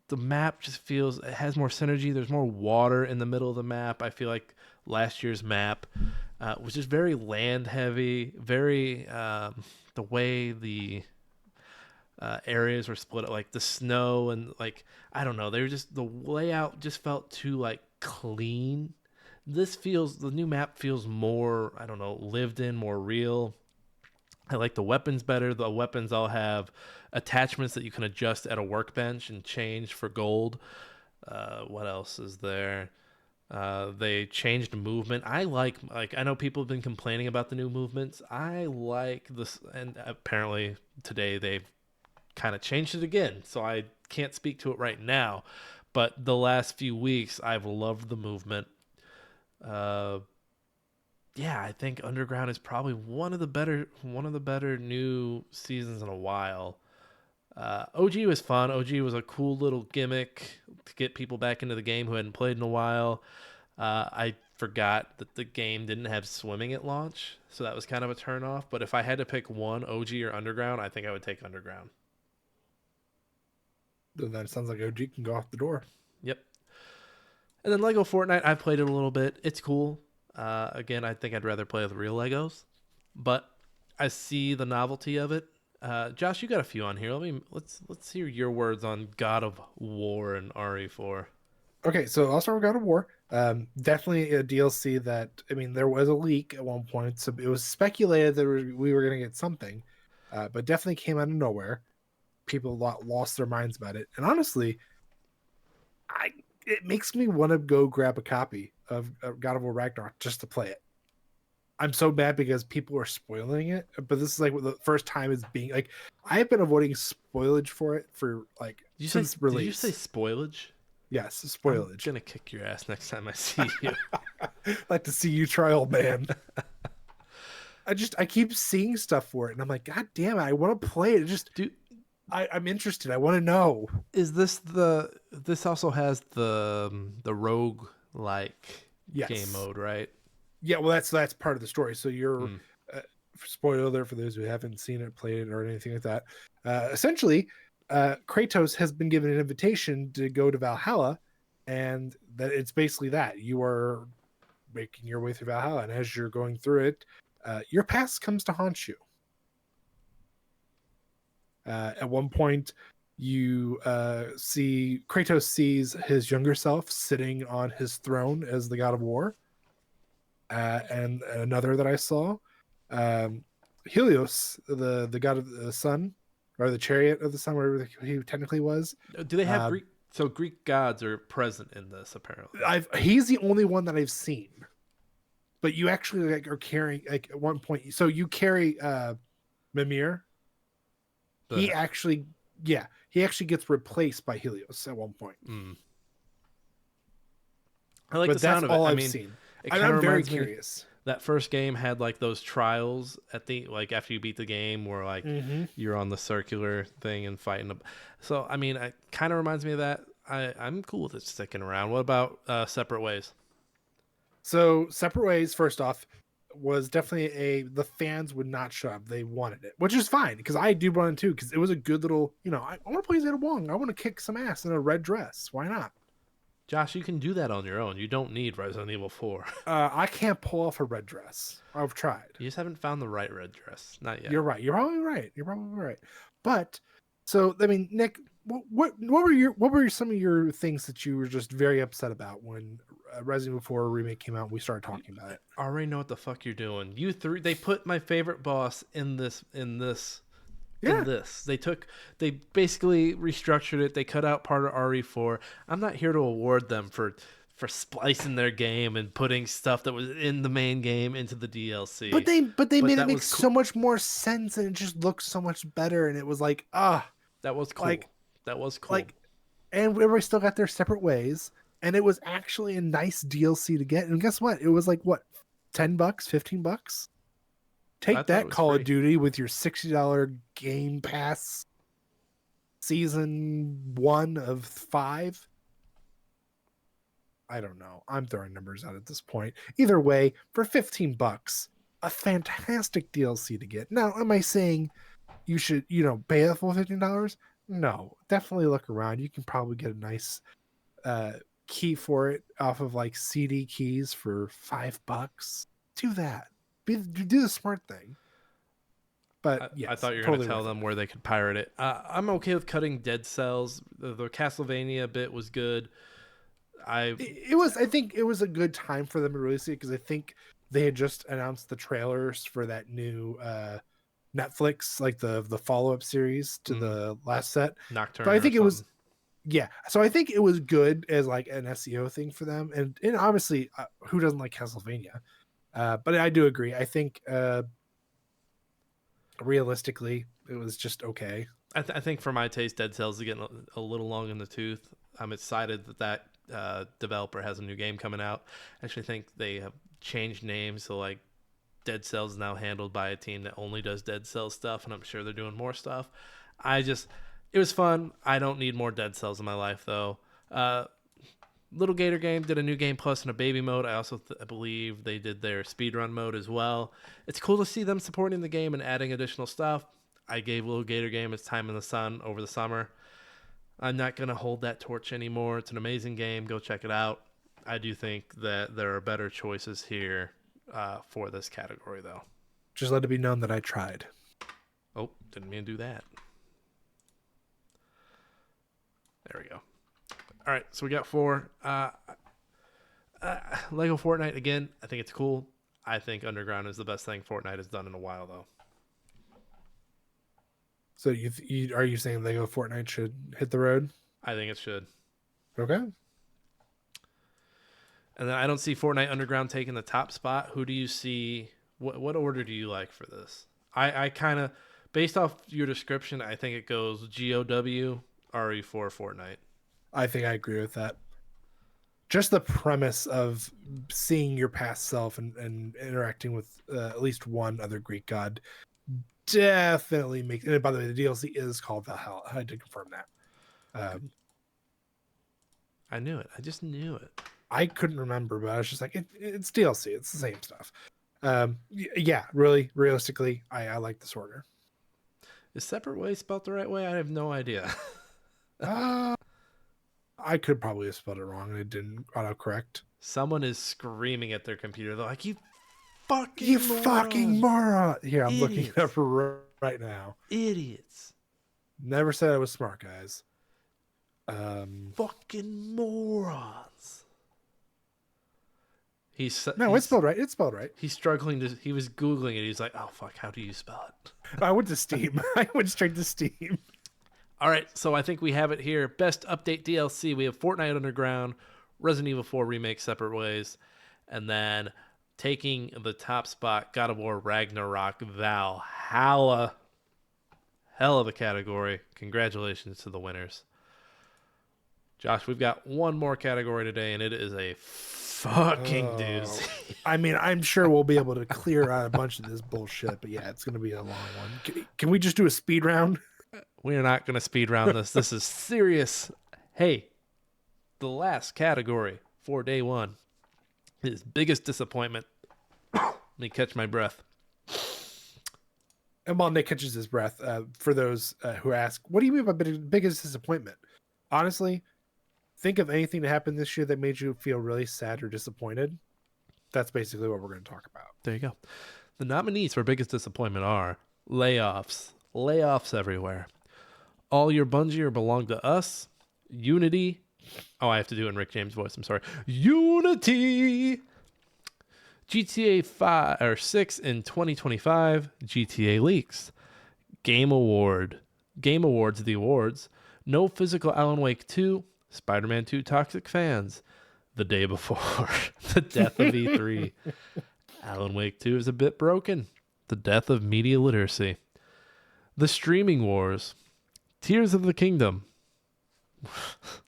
the map just feels it has more synergy. There's more water in the middle of the map. I feel like last year's map was just very land heavy, very the way the areas were split up, like the snow and like I don't know, they were just the layout just felt too like clean. The new map feels more, I don't know, lived in, more real. I like the weapons better. The weapons all have attachments that you can adjust at a workbench and change for gold. What else is there? They changed movement. I know people have been complaining about the new movements. I like this, and apparently today they've kind of changed it again. So I can't speak to it right now, but the last few weeks I've loved the movement. Yeah, I think Underground is probably one of the better new seasons in a while. OG was fun. OG was a cool little gimmick to get people back into the game who hadn't played in a while. I forgot that the game didn't have swimming at launch, so that was kind of a turn off. But if I had to pick one, OG or Underground, I think I would take Underground. Then it sounds like OG can go off the door. Yep. And then Lego Fortnite, I've played it a little bit. It's cool. Again, I think I'd rather play with real Legos, but I see the novelty of it. Josh, you got a few on here. Let's hear your words on God of War and RE4. Okay, so I'll start with God of War. Definitely a DLC that, I mean, there was a leak at one point, so it was speculated that we were going to get something, but definitely came out of nowhere. People lost their minds about it, and honestly, it makes me want to go grab a copy of God of War Ragnarok just to play it. I'm so bad because people are spoiling it, but this is like the first time it's being like I have been avoiding spoilage for it for like since release. Did you say spoilage? Yes, I'm spoilage. gonna kick your ass next time I see you. Like to see you try, old man. I keep seeing stuff for it, and I'm like, God damn it, I want to play it. I'm interested. I want to know. Is this this also has the rogue like game mode, right? Yeah, well, that's part of the story. So you're spoiler alert for those who haven't seen it, played it, or anything like that. Essentially, Kratos has been given an invitation to go to Valhalla, and that it's basically that you are making your way through Valhalla, and as you're going through it, your past comes to haunt you. At one point, you see Kratos sees his younger self sitting on his throne as the God of War. And another that I saw, Helios, the god of the sun, or the chariot of the sun, whatever he technically was. Do they have Greek? So Greek gods are present in this, apparently. He's the only one that I've seen. But you actually like are carrying like at one point. So you carry Mimir. He actually gets replaced by Helios at one point. I like the sound of it. All I've seen. I'm very curious. That first game had like those trials at the like after you beat the game where like you're on the circular thing and fighting. So I mean, it kind of reminds me of that. I'm cool with it sticking around. What about Separate Ways? So Separate Ways, first off, was definitely the fans would not show up. They wanted it, which is fine because I do want it too because it was a good little, I want to play Zeta Wong. I want to kick some ass in a red dress. Why not? Josh, you can do that on your own. You don't need Resident Evil 4. I can't pull off a red dress. I've tried. You just haven't found the right red dress. Not yet. You're right. You're probably right. But so I mean, Nick, what were some of your things that you were just very upset about when Resident Evil 4 remake came out and we started talking about it? I already know what the fuck you're doing. They put my favorite boss in this. Yeah. They basically restructured it. They cut out part of RE4. I'm not here to award them for splicing their game and putting stuff that was in the main game into the DLC. But they made it make so much more sense and it just looked so much better. And it was like, that was cool. That was cool. And everybody still got their separate ways. And it was actually a nice DLC to get. And guess what? It was like what, $10, $15? Take that, Call of Duty, with your $60 Game Pass season 1 of 5. I don't know. I'm throwing numbers out at this point. Either way, for $15, a fantastic DLC to get. Now, am I saying you should, pay the full $15? No, definitely look around. You can probably get a nice key for it off of like CD keys for $5. Do that. Do the smart thing. But yes, I thought you were going to tell them where they could pirate it. I'm okay with cutting Dead Cells. The Castlevania bit was good. I think it was a good time for them to release it because I think they had just announced the trailers for that new Netflix, like the follow-up series to the last set. Nocturne. But I think it was, so I think it was good as like an SEO thing for them. And obviously, who doesn't like Castlevania? But I do agree. I think realistically, it was just okay. I think for my taste, Dead Cells is getting a little long in the tooth. I'm excited that developer has a new game coming out. I actually think they have changed names, so like Dead Cells is now handled by a team that only does Dead Cells stuff, and I'm sure they're doing more stuff. It was fun. I don't need more Dead Cells in my life, though. Little Gator Game did a new game plus and a baby mode. I also believe they did their speedrun mode as well. It's cool to see them supporting the game and adding additional stuff. I gave Little Gator Game its time in the sun over the summer. I'm not going to hold that torch anymore. It's an amazing game. Go check it out. I do think that there are better choices here for this category, though. Just let it be known that I tried. Oh, didn't mean to do that. There we go. All right, so we got 4. Lego Fortnite, again, I think it's cool. I think Underground is the best thing Fortnite has done in a while, though. So are you saying Lego Fortnite should hit the road? I think it should. Okay. And then I don't see Fortnite Underground taking the top spot. Who do you see? What order do you like for this? I kind of, based off your description, I think it goes GOW, RE4, Fortnite. I think I agree with that. Just the premise of seeing your past self and interacting with at least one other Greek god definitely makes. And by the way, the DLC is called Valhalla. I had to confirm that. I knew it. I just knew it. I couldn't remember, but I was just like, it's DLC. It's the same stuff. Yeah, really, realistically, I like this order. Is Separate Ways spelled the right way? I have no idea. I could probably have spelled it wrong and it didn't autocorrect. Someone is screaming at their computer. They're like, you fucking moron. Here, I'm Idiots. looking it up right now. Idiots. Never said I was smart, guys. Fucking morons. It's spelled right. It's spelled right. He's struggling to. He was Googling it. He's like, oh, fuck, how do you spell it? I went to Steam. I went straight to Steam. All right, so I think we have it here. Best update DLC. We have Fortnite Underground, Resident Evil 4 Remake Separate Ways, and then taking the top spot, God of War Ragnarok Valhalla. Hell of a category. Congratulations to the winners. Josh, we've got one more category today, and it is a fucking doozy. I mean, I'm sure we'll be able to clear out a bunch of this bullshit, but yeah, it's going to be a long one. Can we just do a speed round? We're not going to speed round this. This is serious. Hey, the last category for day one is biggest disappointment. Let me catch my breath. And while Nick catches his breath, for those who ask, what do you mean by biggest disappointment? Honestly, think of anything that happened this year that made you feel really sad or disappointed. That's basically what we're going to talk about. There you go. The nominees for biggest disappointment are layoffs. Layoffs everywhere. All Your Bungie or Belong to Us. Unity. Oh, I have to do it in Rick James' voice. I'm sorry. Unity. GTA 5 or 6 in 2025. GTA leaks. Game Awards. The awards. No physical Alan Wake 2. Spider-Man 2 Toxic Fans. The Day Before. The death of E3. Alan Wake 2 is a bit broken. The death of media literacy. The Streaming Wars. Tears of the Kingdom.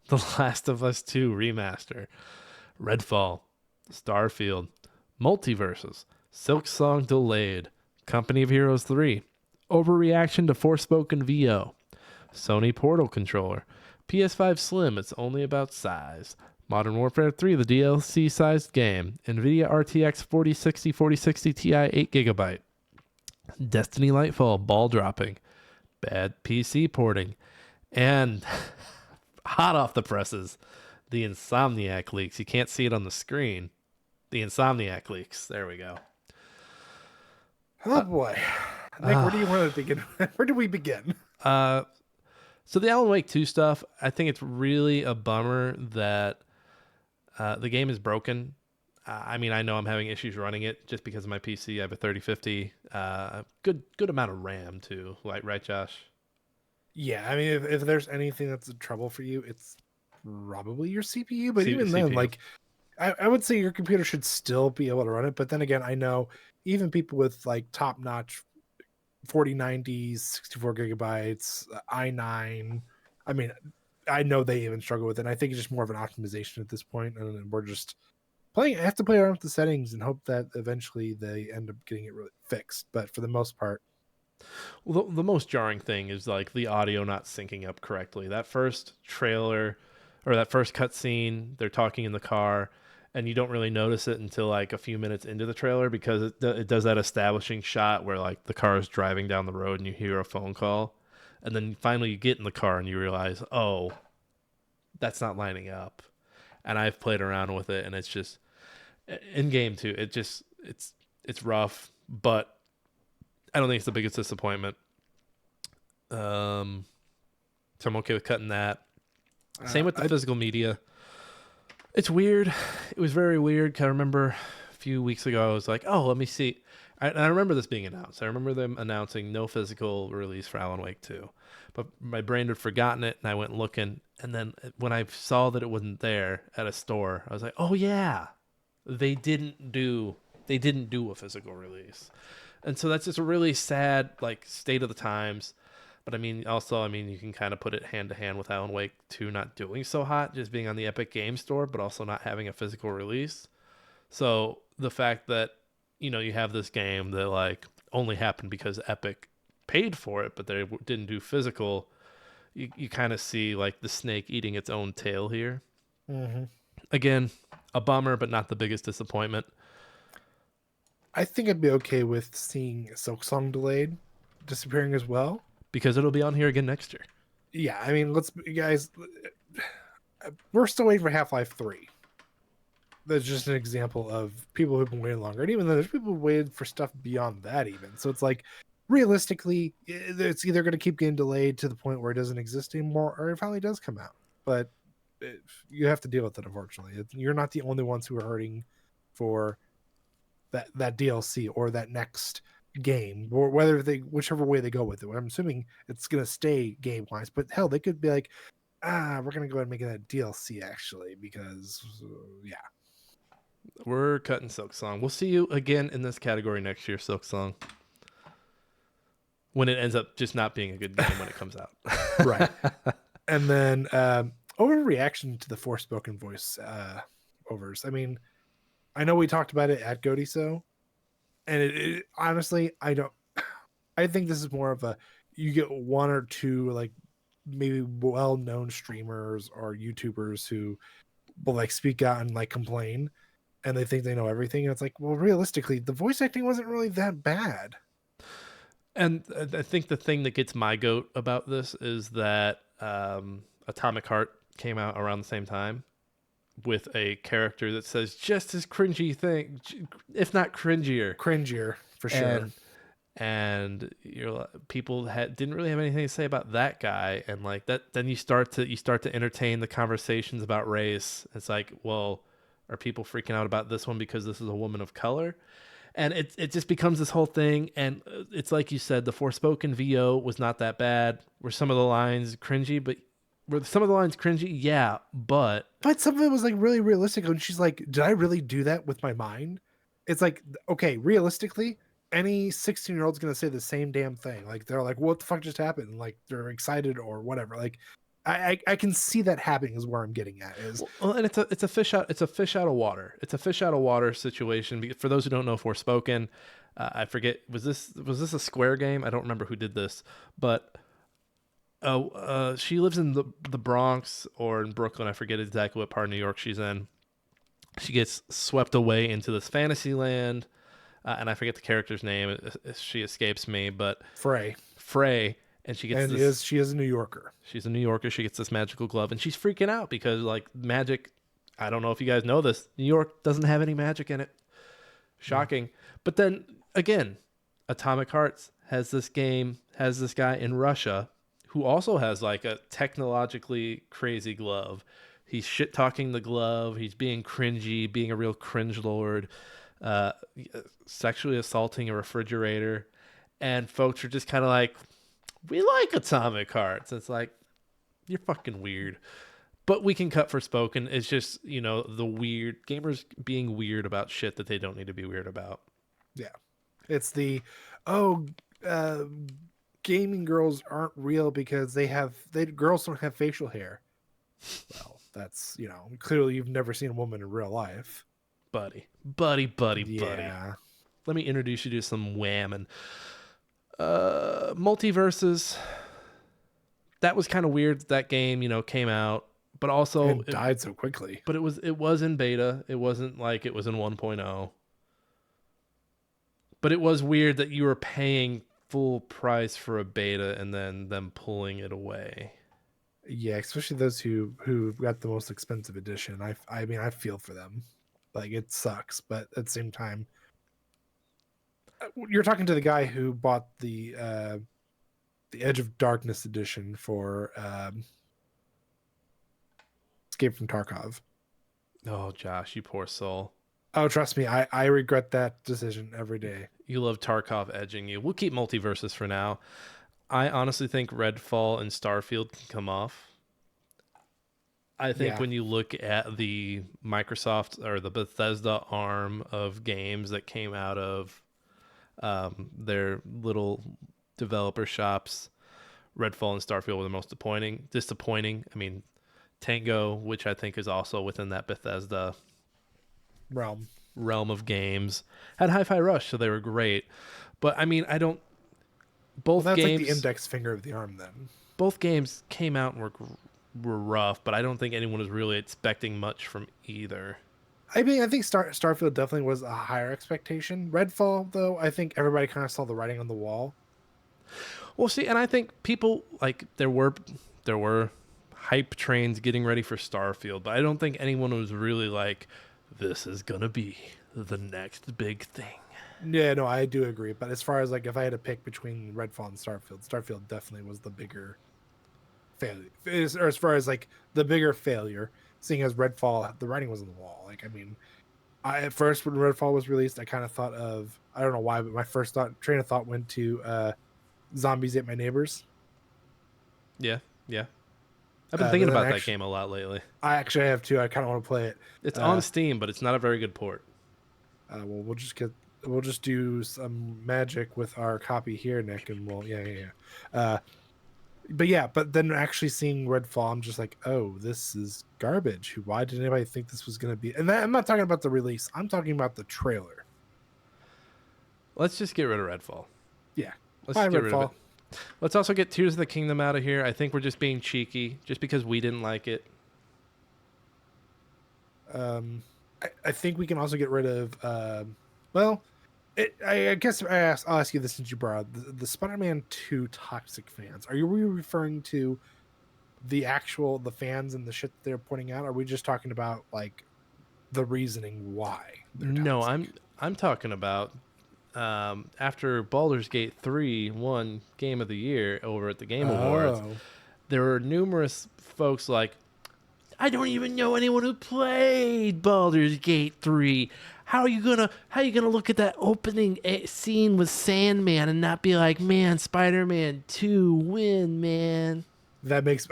The Last of Us 2 Remaster. Redfall. Starfield. Multiverses. Silksong Delayed. Company of Heroes 3. Overreaction to Forspoken VO. Sony Portal Controller. PS5 Slim, it's only about size. Modern Warfare 3, the DLC-sized game. NVIDIA RTX 4060 Ti 8GB. Destiny Lightfall, ball dropping. Bad PC porting. And hot off the presses, the Insomniac leaks. You can't see it on the screen. The Insomniac leaks. There we go. Oh boy. Nick, where do you want to begin? Where do we begin? So the Alan Wake 2 stuff, I think it's really a bummer that the game is broken. I mean, I know I'm having issues running it just because of my PC. I have a 3050, good amount of RAM too. Right, Josh? Yeah, I mean, if there's anything that's a trouble for you, it's probably your CPU. But even then, like, I would say your computer should still be able to run it. But then again, I know even people with like top-notch 4090s, 64 gigabytes, i9. I mean, I know they even struggle with it. And I think it's just more of an optimization at this point, and we're just playing. I have to play around with the settings and hope that eventually they end up getting it really fixed. But for the most part, well, the most jarring thing is like the audio not syncing up correctly. That first trailer or that first cutscene, they're talking in the car, and you don't really notice it until like a few minutes into the trailer because it does that establishing shot where like the car is driving down the road and you hear a phone call, and then finally you get in the car and you realize, oh, that's not lining up. And I've played around with it, and it's just in game too. It's rough, but I don't think it's the biggest disappointment. So I'm okay with cutting that. Same with the physical media. It's weird. It was very weird. 'Cause I remember a few weeks ago, I was like, oh, let me see. I remember this being announced. I remember them announcing no physical release for Alan Wake 2. But my brain had forgotten it, and I went looking. And then when I saw that it wasn't there at a store, I was like, oh, yeah. They didn't do a physical release. And so that's just a really sad, like, state of the times. But I mean, also, you can kind of put it hand to hand with Alan Wake 2 not doing so hot, just being on the Epic Game Store, but also not having a physical release. So the fact that, you have this game that like only happened because Epic paid for it, but they didn't do physical, you kind of see like the snake eating its own tail here. Mm-hmm. Again, a bummer, but not the biggest disappointment. I think I'd be okay with seeing Silksong delayed, disappearing as well. Because it'll be on here again next year. Yeah, guys, we're still waiting for Half-Life 3. That's just an example of people who've been waiting longer. And even though there's people who waited for stuff beyond that even. So it's like, realistically, it's either going to keep getting delayed to the point where it doesn't exist anymore, or it finally does come out. But you have to deal with it, unfortunately. You're not the only ones who are hurting for that DLC or that next game, or whichever way they go with it. I'm assuming it's going to stay game wise, but hell, they could be like, we're going to go ahead and make it a DLC actually, because yeah. We're cutting Silksong. We'll see you again in this category next year, Silksong. When it ends up just not being a good game when it comes out. Right. And then overreaction to the Forspoken voice overs. I know we talked about it at GOTYSO, and it honestly, I think this is more of you get one or two like maybe well-known streamers or YouTubers who will like speak out and like complain, and they think they know everything. And it's like, well, realistically, the voice acting wasn't really that bad. And I think the thing that gets my goat about this is that Atomic Heart came out around the same time with a character that says just as cringy thing, if not cringier. Cringier, for sure. And people didn't really have anything to say about that guy, and like that, then you start to entertain the conversations about race. It's like, well, are people freaking out about this one because this is a woman of color? And it just becomes this whole thing. And it's like you said, the Forspoken VO was not that bad. Were some of the lines cringy? But were some of the lines cringy? Yeah, but some of it was like really realistic. And she's like, did I really do that with my mind? It's like, okay, realistically, any 16-year-old's going to say the same damn thing. Like, they're like, what the fuck just happened? Like, they're excited or whatever. Like, I can see that happening is where I'm getting at. Well, and it's a fish out of water. It's a fish out of water situation. For those who don't know Forspoken, I forget, was this a Square game? I don't remember who did this, but she lives in the Bronx or in Brooklyn. I forget exactly what part of New York she's in. She gets swept away into this fantasy land, and I forget the character's name. She escapes me, but Frey. And she gets she is a New Yorker. She's a New Yorker. She gets this magical glove, and she's freaking out because like magic. I don't know if you guys know this. New York doesn't have any magic in it. Shocking. Mm. But then again, Atomic Hearts has this guy in Russia who also has like a technologically crazy glove. He's shit talking the glove. He's being cringy, being a real cringe lord, sexually assaulting a refrigerator, and folks are just kind of like, we like Atomic Hearts. It's like, you're fucking weird. But we can cut Forspoken. It's just, the weird gamers being weird about shit that they don't need to be weird about. Yeah. It's gaming girls aren't real because girls don't have facial hair. Well, that's, clearly you've never seen a woman in real life. Buddy. Yeah. Let me introduce you to some whammon. Multiverses, that was kind of weird. That game, came out, but also, and died so quickly. but it was in beta. It wasn't like it was in 1.0. But it was weird that you were paying full price for a beta and then them pulling it away. Yeah, especially those who got the most expensive edition. I mean, I feel for them. Like, it sucks, but at the same time, you're talking to the guy who bought the Edge of Darkness edition for Escape from Tarkov. Oh, Josh, you poor soul. Oh, trust me, I regret that decision every day. You love Tarkov edging you. We'll keep multiverses for now. I honestly think Redfall and Starfield can come off. I think Yeah. when you look at the Microsoft or the Bethesda arm of games that came out of their little developer shops, Redfall and Starfield were the most disappointing. I mean, Tango, which I think is also within that Bethesda realm of games, had Hi-Fi Rush, so they were great. But I mean, I don't. Well, Both that's games, like the index finger of the arm then. both games came out and were rough, but I don't think anyone was really expecting much from either. I mean, I think Starfield definitely was a higher expectation. Redfall, though, I think everybody kind of saw the writing on the wall. Well, see, and I think people like there were hype trains getting ready for Starfield, but I don't think anyone was really like, this is gonna be the next big thing. Yeah, no, I do agree. But as far as like if I had to pick between Redfall and Starfield definitely was the bigger failure. Or as far as like the bigger failure, seeing as Redfall, the writing was on the wall. Like, I mean, at first when Redfall was released, I kind of thought of, I don't know why, but my first train of thought went to Zombies Ate My Neighbors. Yeah, yeah. I've been thinking about that Actually, game a lot lately. I actually have too. I kind of want to play it. It's on Steam, but it's not a very good port. Well, we'll just do some magic with our copy here, Nick, and yeah. But then actually seeing Redfall, I'm just like, oh, this is garbage. Why did anybody think this was going to be? And I'm not talking about the release. I'm talking about the trailer. Let's just get rid of Redfall. Yeah. Let's Bye, get rid of Redfall. it. Let's also get Tears of the Kingdom out of here. I think we're just being cheeky, just because we didn't like it. I think we can also get rid of. I guess I'll ask you this since you brought up the Spider-Man 2 toxic fans. Are you referring to the fans and the shit that they're pointing out? Or are we just talking about like the reasoning why? No, I'm talking about after Baldur's Gate 3 won Game of the Year over at the Game Awards. There were numerous folks like, I don't even know anyone who played Baldur's Gate 3. How are you gonna look at that opening scene with Sandman and not be like, man, Spider-Man 2 win, man? That makes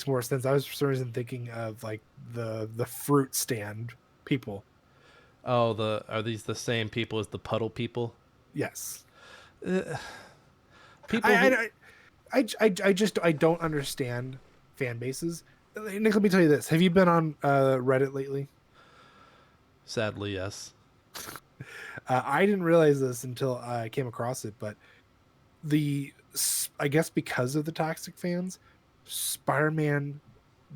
more sense. I was for some reason thinking of like the fruit stand people. Oh, are these the same people as the puddle people? Yes. People. I don't understand fan bases. Nick, let me tell you this. Have you been on Reddit lately? Sadly, yes. I didn't realize this until I came across it, but I guess because of the toxic fans, Spider-Man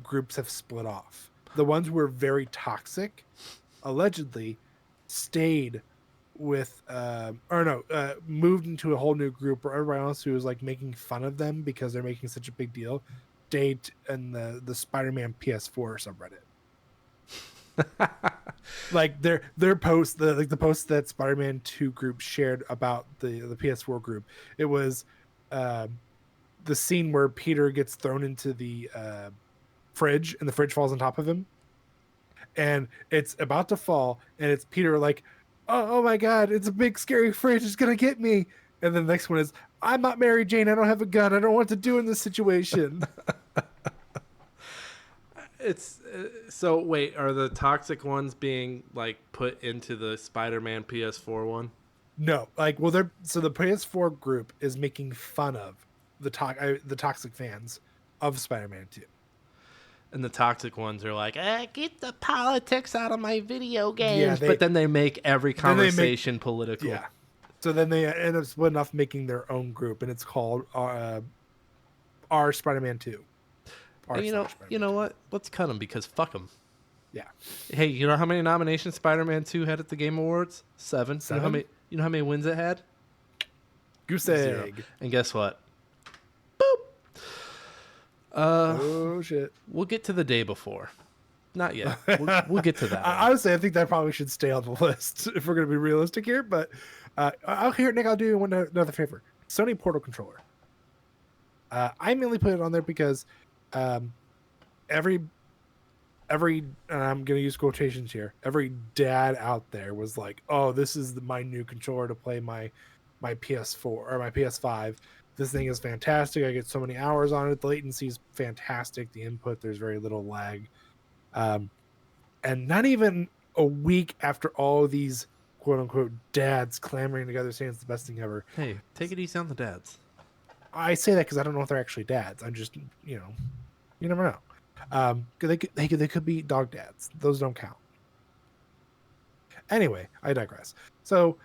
groups have split off. The ones who were very toxic allegedly stayed with moved into a whole new group, where everybody else who was like making fun of them because they're making such a big deal stayed in the Spider-Man PS4 subreddit. Like their post, the post that Spider-Man 2 group shared about the PS4 group, it was the scene where Peter gets thrown into the fridge and the fridge falls on top of him, and it's about to fall, and it's Peter like, oh my god, it's a big scary fridge, it's gonna get me. And then the next one is, I'm not Mary Jane, I don't have a gun, I don't know what to do in this situation. It's so wait, are the toxic ones being like put into the Spider-Man PS4 one? No, like, well, the PS4 group is making fun of the toxic fans of Spider-Man 2. And the toxic ones are like, get the politics out of my video games. Yeah, but then they make every conversation political. Yeah. So then they end up splitting off, making their own group, and it's called our Spider-Man 2. R And slash you Spider-Man know 2. what? Let's cut them because fuck them. Yeah, Hey, you know how many nominations Spider-Man 2 had at the Game Awards? 7. You know how 7. many? You know how many wins it had? Goose 0. egg. And guess what? Oh shit. We'll get to the day before. Not yet. We'll get to that one. Honestly, I think that probably should stay on the list if we're going to be realistic here. But I'll hear Nick. I'll do you another favor. Sony Portal controller. I mainly put it on there because um, every and I'm going to use quotations here. Every dad out there was like, "Oh, this is my new controller to play my PS4 or my PS5. This thing is fantastic. I get so many hours on it. The latency is fantastic. The input, there's very little lag." Um, and not even a week after all these quote unquote dads clamoring together saying it's the best thing ever. Hey, take it easy on the dads. I say that because I don't know if they're actually dads. I'm just, you never know. They could be dog dads. Those don't count. Anyway, I digress. So,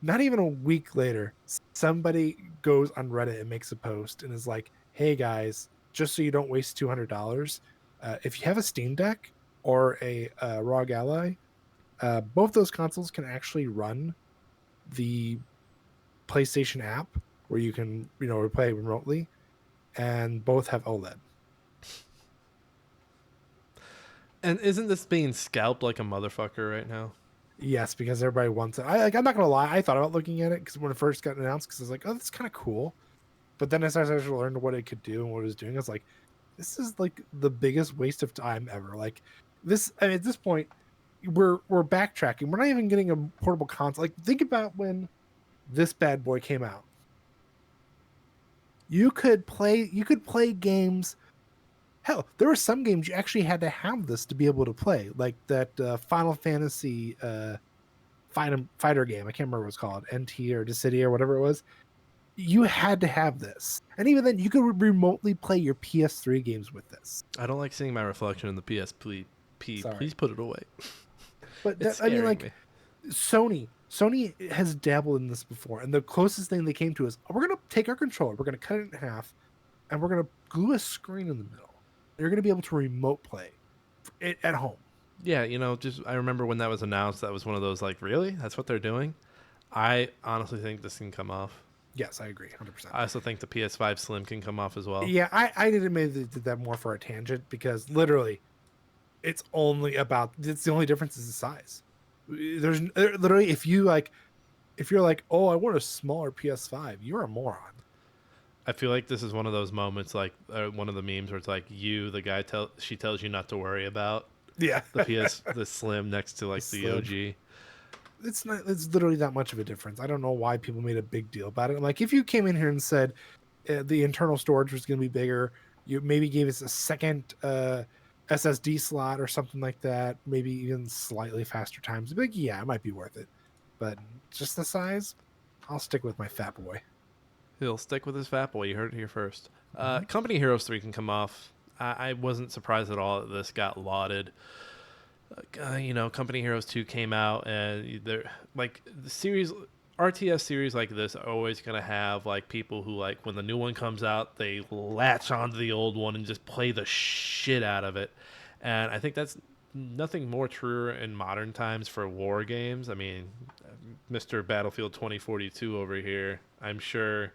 not even a week later, somebody goes on Reddit and makes a post and is like, "Hey guys, just so you don't waste $200, if you have a Steam Deck or a ROG Ally, both those consoles can actually run the PlayStation app where you can, play remotely, and both have OLED." And isn't this being scalped like a motherfucker right now? Yes, because everybody wants it. I'm not gonna lie. I thought about looking at it because when it first got announced, because I was like, "Oh, that's kind of cool," but then I started to learn what it could do and what it was doing. I was like, "This is like the biggest waste of time ever." Like this. I mean, at this point, we're backtracking. We're not even getting a portable console. Like think about when this bad boy came out. You could play games. Hell, there were some games you actually had to have this to be able to play, like that Final Fantasy fighter game. I can't remember what it's called, NT or Dissidia or whatever it was. You had to have this, and even then, you could remotely play your PS3 games with this. I don't like seeing my reflection in the PSP. Sorry. Please put it away. But It's I mean, scaring like me. Sony has dabbled in this before, and the closest thing they came to is we're gonna take our controller, we're gonna cut it in half, and we're gonna glue a screen in the middle. You're gonna be able to remote play it at home. Yeah, just I remember when that was announced, that was one of those like, really? That's what they're doing? I honestly think this can come off. Yes, I agree, 100%. I also think the PS5 Slim can come off as well. Yeah, I did admit they did that more for a tangent because literally, it's the only difference is the size. There's literally if you're like, "Oh, I want a smaller PS5," you're a moron. I feel like this is one of those moments, like one of the memes where it's like she tells you not to worry about Yeah, the Slim next to like the Slim. OG. It's literally that much of a difference. I don't know why people made a big deal about it. I'm like, if you came in here and said the internal storage was going to be bigger, you maybe gave us a second SSD slot or something like that, maybe even slightly faster times, like, yeah, it might be worth it. But just the size, I'll stick with my fat boy. He'll stick with his fat boy. You heard it here first. Company Heroes 3 can come off. I wasn't surprised at all that this got lauded. Company Heroes 2 came out, and they're like the series, RTS series like this are always going to have like people who, like, when the new one comes out, they latch onto the old one and just play the shit out of it. And I think that's nothing more true in modern times for war games. I mean, Mr. Battlefield 2042 over here, I'm sure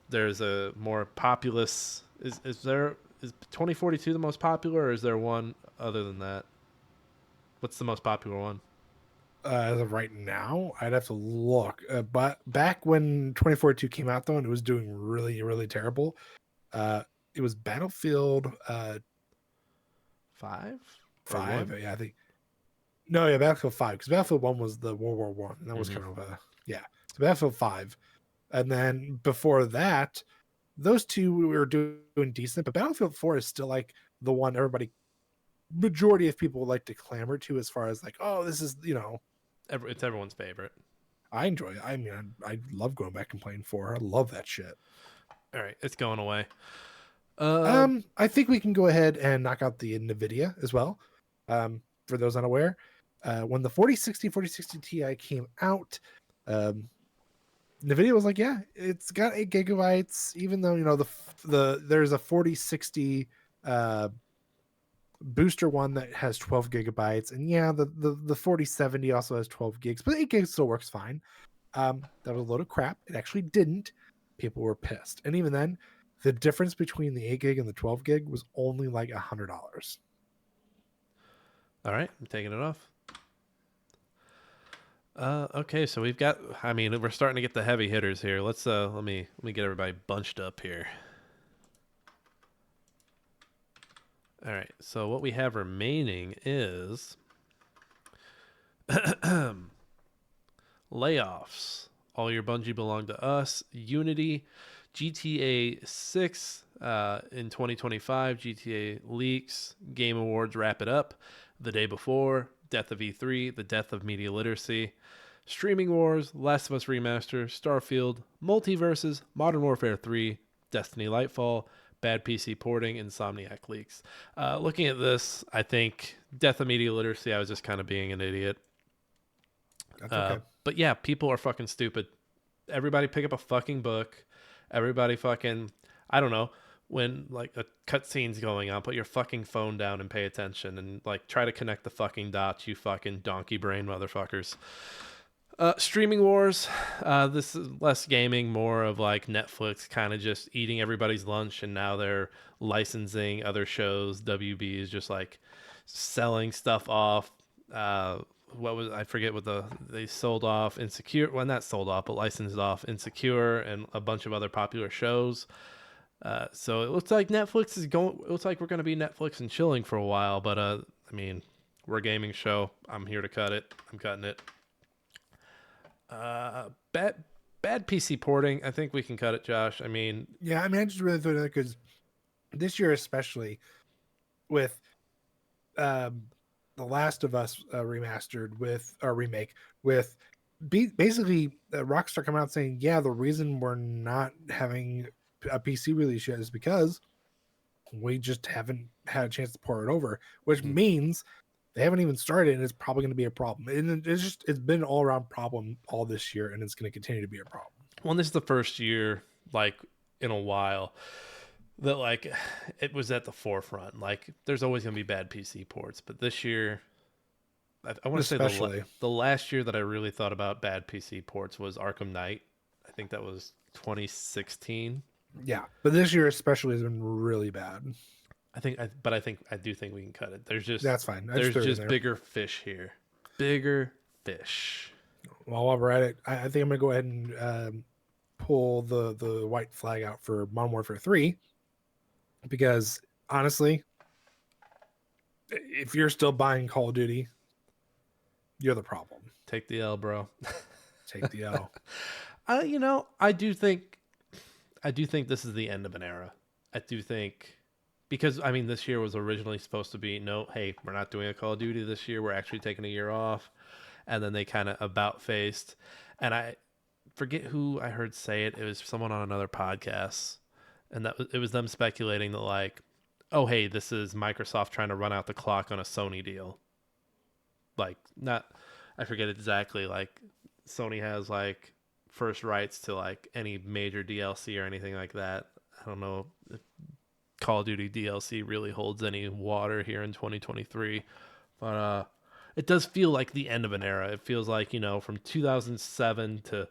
there's a more populous. Is 2042 the most popular, or is there one other than that? What's the most popular one? As of right now, I'd have to look. But back when 2042 came out, though, and it was doing really, really terrible, it was Battlefield 5? five. Yeah, I think. No, yeah, Battlefield 5, because Battlefield 1 was the World War One, and that was kind of yeah. So Battlefield 5, and then before that, those two we were doing decent, but Battlefield 4 is still like the one majority of people like to clamor to as far as like, oh, this is It's everyone's favorite. I enjoy it. I mean, I love going back and playing 4. I love that shit. All right, it's going away. I think we can go ahead and knock out the NVIDIA as well. For those unaware, when the 4060 Ti came out, NVIDIA was like, yeah, it's got 8 gigabytes, even though, the there's a 4060 uh, booster one that has 12 gigabytes, and yeah, the 4070 also has 12 gigs, but 8 gigs still works fine. That was a load of crap. It actually didn't. People were pissed, and even then, the difference between the 8 gig and the 12 gig was only like $100. All right, I'm taking it off. Okay, so we've got. I mean, we're starting to get the heavy hitters here. Let's let me get everybody bunched up here. All right, so what we have remaining is layoffs. All your Bungie belong to us. Unity, GTA 6 in 2025. GTA leaks. Game Awards wrap it up. The day before, death of E3, the death of media literacy. Streaming Wars, Last of Us Remaster, Starfield, Multiverses, Modern Warfare 3, Destiny Lightfall, bad PC porting, Insomniac leaks. Looking at this, I think death of media literacy, I was just kind of being an idiot. That's okay. But yeah, people are fucking stupid. Everybody pick up a fucking book. Everybody fucking, I don't know, when like a cutscene's going on, put your fucking phone down and pay attention and like try to connect the fucking dots, you fucking donkey brain motherfuckers. Streaming Wars, this is less gaming, more of like Netflix kind of just eating everybody's lunch, and now they're licensing other shows. WB is just like selling stuff off. What was I forget what they sold off Insecure? Well, not sold off, but licensed off Insecure and a bunch of other popular shows. So it looks like Netflix is going. It looks like we're going to be Netflix and chilling for a while. But I mean, we're a gaming show. I'm here to cut it. I'm cutting it. Bad PC porting. I think we can cut it, Josh. I mean, Yeah, I mean, I just really thought that because this year, especially with um, The Last of Us remastered with a remake, with basically Rockstar coming out saying, yeah, the reason we're not having a PC release yet is because we just haven't had a chance to pour it over, which means they haven't even started, and it's probably going to be a problem. And it's been an all around problem all this year, and it's going to continue to be a problem. well, this is the first year, like in a while, that like it was at the forefront. Like, there's always gonna be bad PC ports, but this year, I want to say Especially, the last year that I really thought about bad PC ports was Arkham Knight. I think that was 2016. yeah, but this year especially has been really bad. But I do think we can cut it. That's fine. There's just bigger fish here, bigger fish. Well, while we're at it, I think I'm gonna go ahead and pull the white flag out for Modern Warfare 3 because honestly, if you're still buying Call of Duty, you're the problem. Take the L, bro. Take the L. I do think this is the end of an era. I do think because I mean this year was originally supposed to be no, hey, we're not doing a Call of Duty this year. We're actually taking a year off, and then they kind of about faced, and I forget who I heard say it. It was someone on another podcast, and it was them speculating that like, oh hey, this is Microsoft trying to run out the clock on a Sony deal. Like not, I forget exactly. Like Sony has like first rights to like any major DLC or anything like that. I don't know if Call of Duty DLC really holds any water here in 2023, but it does feel like the end of an era. It feels like from 2007 to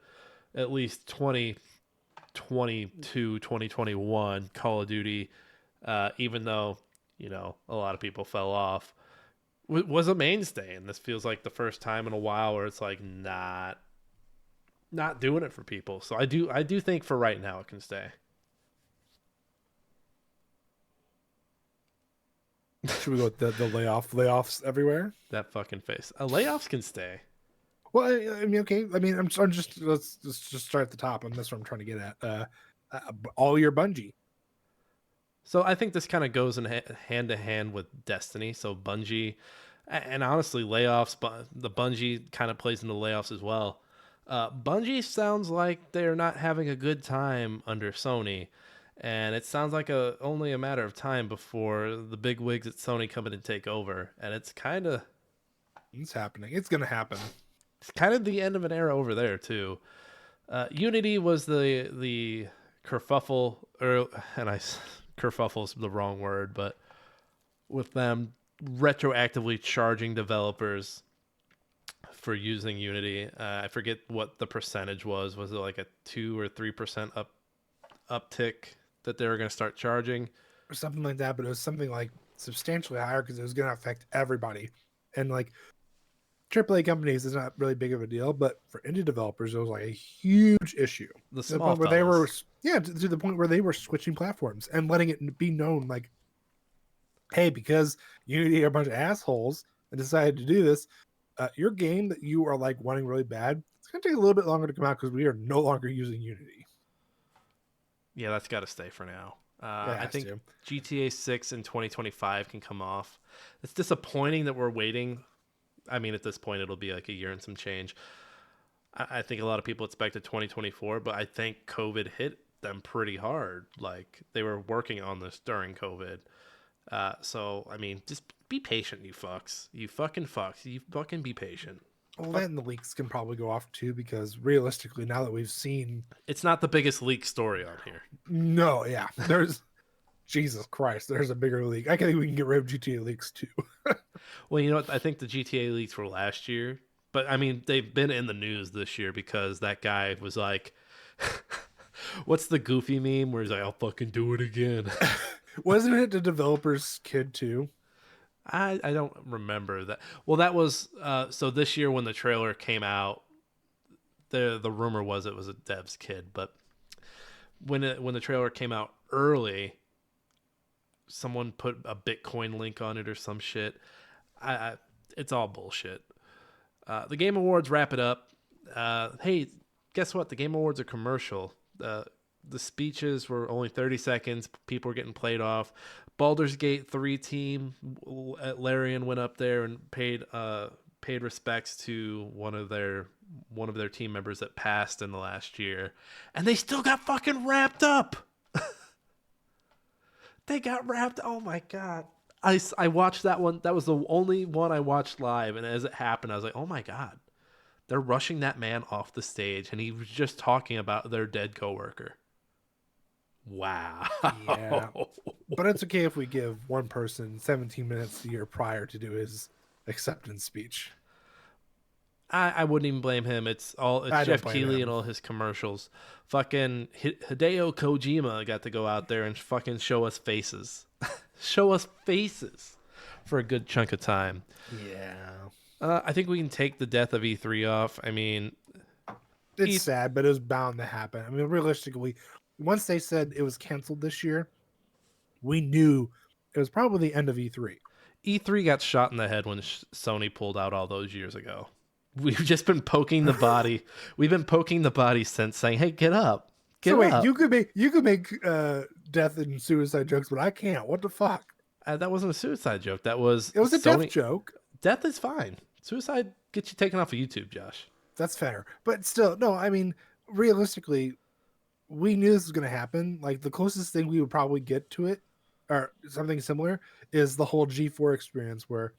at least 2022, 2021, Call of Duty, even though a lot of people fell off, was a mainstay, and this feels like the first time in a while where it's like not doing it for people. So I do think for right now it can stay. Should we go with the layoffs everywhere? That fucking face. Layoffs can stay. Well, I mean, okay. I mean, I'm just let's just start at the top, and that's what I'm trying to get at. All your Bungie. So I think this kind of goes in hand to hand with Destiny. So Bungie, and honestly, layoffs. The Bungie kind of plays into layoffs as well. Bungie sounds like they're not having a good time under Sony, and it sounds like only a matter of time before the big wigs at Sony come in and take over. And it's happening. It's gonna happen. It's kind of the end of an era over there too. Unity was the kerfuffle, and I kerfuffle's the wrong word, but with them retroactively charging developers for using Unity. I forget what the percentage was. Was it like a 2 or 3% uptick that they were going to start charging? Or something like that, but it was something like substantially higher because it was going to affect everybody. And like AAA companies is not really big of a deal, but for indie developers, it was like a huge issue. The To the small point where they were, fellas. to the point where they were switching platforms and letting it be known, like, hey, because Unity are a bunch of assholes and decided to do this, your game that you are like wanting really bad, it's going to take a little bit longer to come out because we are no longer using Unity. Yeah, that's got to stay for now. It I has think to. GTA 6 in 2025 can come off. It's disappointing that we're waiting. I mean, at this point, it'll be like a year and some change. I think a lot of people expected 2024, but I think COVID hit them pretty hard. Like, they were working on this during COVID. So, I mean, just be patient, you fucks. You fucking fucks. You fucking be patient. Well, that and the leaks can probably go off too, because realistically, now that we've seen, It's not the biggest leak story on here. no, yeah, there's Jesus Christ, there's a bigger leak. I think we can get rid of GTA leaks too. Well, you know what? I think the GTA leaks were last year, but I mean, they've been in the news this year because that guy was like, what's the goofy meme where he's like, I'll fucking do it again? Wasn't it the developer's kid too? I don't remember that. Well, that was so this year when the trailer came out, the rumor was it was a dev's kid, but when the trailer came out early, someone put a Bitcoin link on it or some shit. It's all bullshit. The Game Awards wrap it up. Hey, guess what? The Game Awards are commercial. The speeches were only 30 seconds. People were getting played off. Baldur's Gate 3 team at Larian went up there and paid respects to one of their team members that passed in the last year, and they still got fucking wrapped up. They got wrapped. Oh my god. I watched that one. That was the only one I watched live, and as it happened, I was like, "Oh my god, they're rushing that man off the stage, and he was just talking about their dead coworker." Wow. Yeah, but it's okay if we give one person 17 minutes a year prior to do his acceptance speech. I wouldn't even blame him. It's I don't Jeff blame Keighley him. and all his commercials. Fucking Hideo Kojima got to go out there and fucking show us faces, show us faces for a good chunk of time. Yeah, I think we can take the death of E3 off. I mean, it's sad, but it was bound to happen. I mean, realistically, once they said it was canceled this year, we knew it was probably the end of E3. E3 got shot in the head when Sony pulled out all those years ago. We've just been poking the body. We've been poking the body since, saying, "Hey, get up, get So wait, up." you could make death and suicide jokes, but I can't. What the fuck? That wasn't a suicide joke. That was It was a Sony. death joke. Death is fine. Suicide gets you taken off of YouTube, Josh. That's fair, but still, no. I mean, realistically, we knew this was going to happen. Like the closest thing we would probably get to it, or something similar, is the whole G4 experience where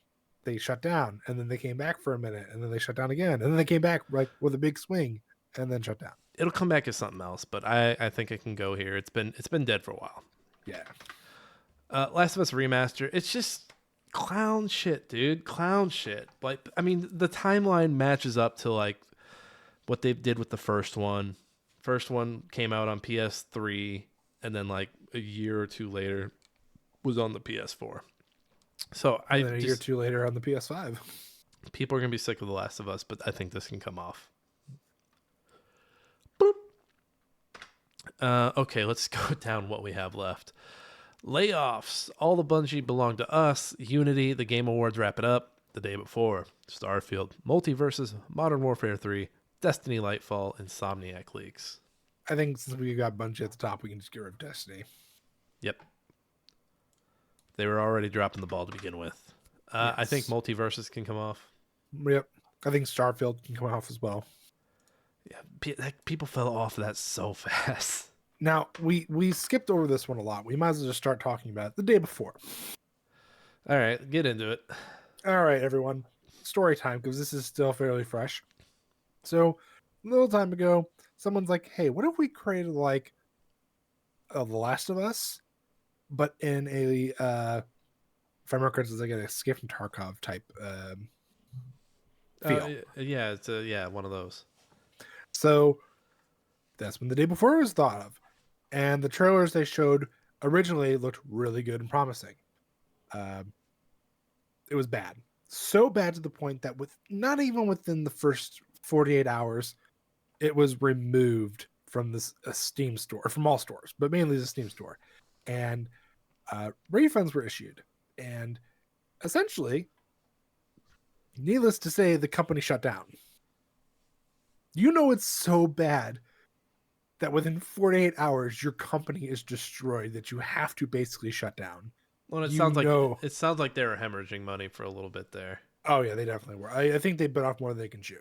they shut down and then they came back for a minute and then they shut down again and then they came back like with a big swing and then shut down. It'll come back as something else, but I think it can go here. It's been dead for a while. Yeah. Last of Us Remaster. It's just clown shit, dude. Clown shit. Like, I mean, the timeline matches up to like what they did with the first one. First one came out on PS3, and then like a year or two later was on the PS4. So And then a year or two later on the PS5. people are gonna be sick of The Last of Us, but I think this can come off. Boop. Okay, let's go down what we have left. Layoffs. All the Bungie belong to us. Unity, the Game Awards wrap it up the day before. Starfield, Multiverses, Modern Warfare 3, Destiny Lightfall, Insomniac leaks. I think since we got Bungie at the top, we can just get rid of Destiny. Yep. They were already dropping the ball to begin with. Yes. I think Multiverses can come off. Yep. I think Starfield can come off as well. Yeah, people fell off of that so fast. Now, we skipped over this one a lot. We might as well just start talking about it the day before. All right, get into it. All right, everyone. Story time, because this is still fairly fresh. So, a little time ago, someone's like, hey, what if we created like The Last of Us, but in a if I remember correctly, it's like an Escape from Tarkov type feel. Yeah, it's one of those. So that's when the day before was thought of, and the trailers they showed originally looked really good and promising. Um, it was bad, so bad to the point that with not even within the first 48 hours, it was removed from this a Steam store, from all stores, but mainly the Steam store, and refunds were issued, and essentially, needless to say, the company shut down. You know it's so bad that within 48 hours your company is destroyed that you have to basically shut down. Well, You know, it sounds like they were hemorrhaging money for a little bit there. oh yeah, they definitely were. I think they bit off more than they can chew.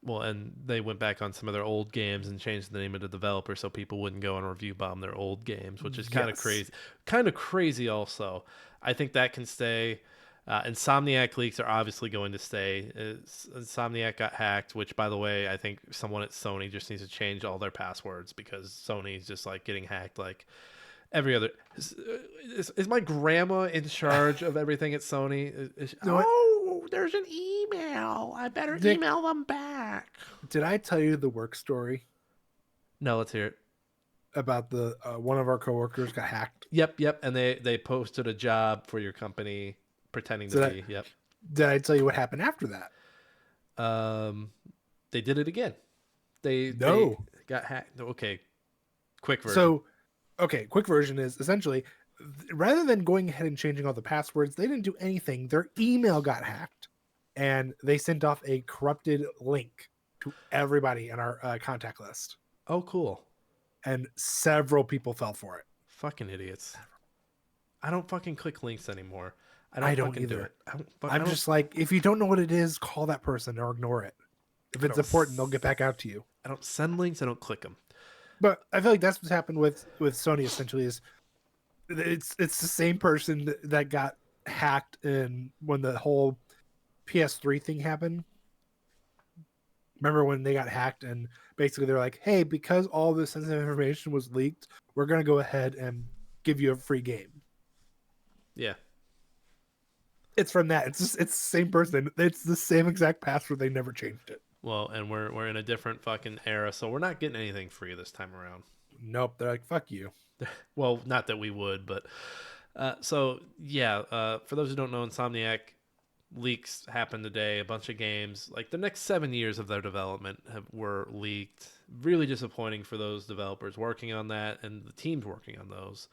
Well, and they went back on some of their old games and changed the name of the developer so people wouldn't go and review bomb their old games, which is kind of Yes. crazy. Kind of crazy, also. I think that can stay. Insomniac leaks are obviously going to stay. Insomniac got hacked, which, by the way, I think someone at Sony just needs to change all their passwords because Sony's just like getting hacked like every other. Is my grandma in charge of everything at Sony? No, what? There's an email. I better Nick, email them back. did I tell you the work story No, let's hear it. about the one of our coworkers got hacked? Yep. And they posted a job for your company pretending to Did I, be. Yep. did I tell you what happened after that? Um, they did it again. They No. got hacked. Okay, quick version. So, okay, quick version is essentially rather than going ahead and changing all the passwords, they didn't do anything. Their email got hacked and they sent off a corrupted link to everybody in our contact list. Oh, cool. And several people fell for it. Fucking idiots. I don't fucking click links anymore. I I don't don't fucking do either. it. I I'm don't. just like, if you don't know what it is, call that person or ignore it. If I it's don't. important, they'll get back out to you. I don't send links. I don't click them. But I feel like that's what's happened with Sony essentially is it's the same person that got hacked in when the whole PS3 thing happened. Remember when they got hacked and basically they're like, "Hey, because all this sensitive information was leaked, we're going to go ahead and give you a free game." Yeah. It's from that. It's the same person. It's the same exact password. They never changed it. Well, and we're in a different fucking era, so we're not getting anything free this time around. Nope. They're like, "Fuck you." Well, not that we would, but so yeah. For those who don't know, Insomniac leaks happened today. A bunch of games, like the next 7 years of their development, were leaked. Really disappointing for those developers working on that and the teams working on those.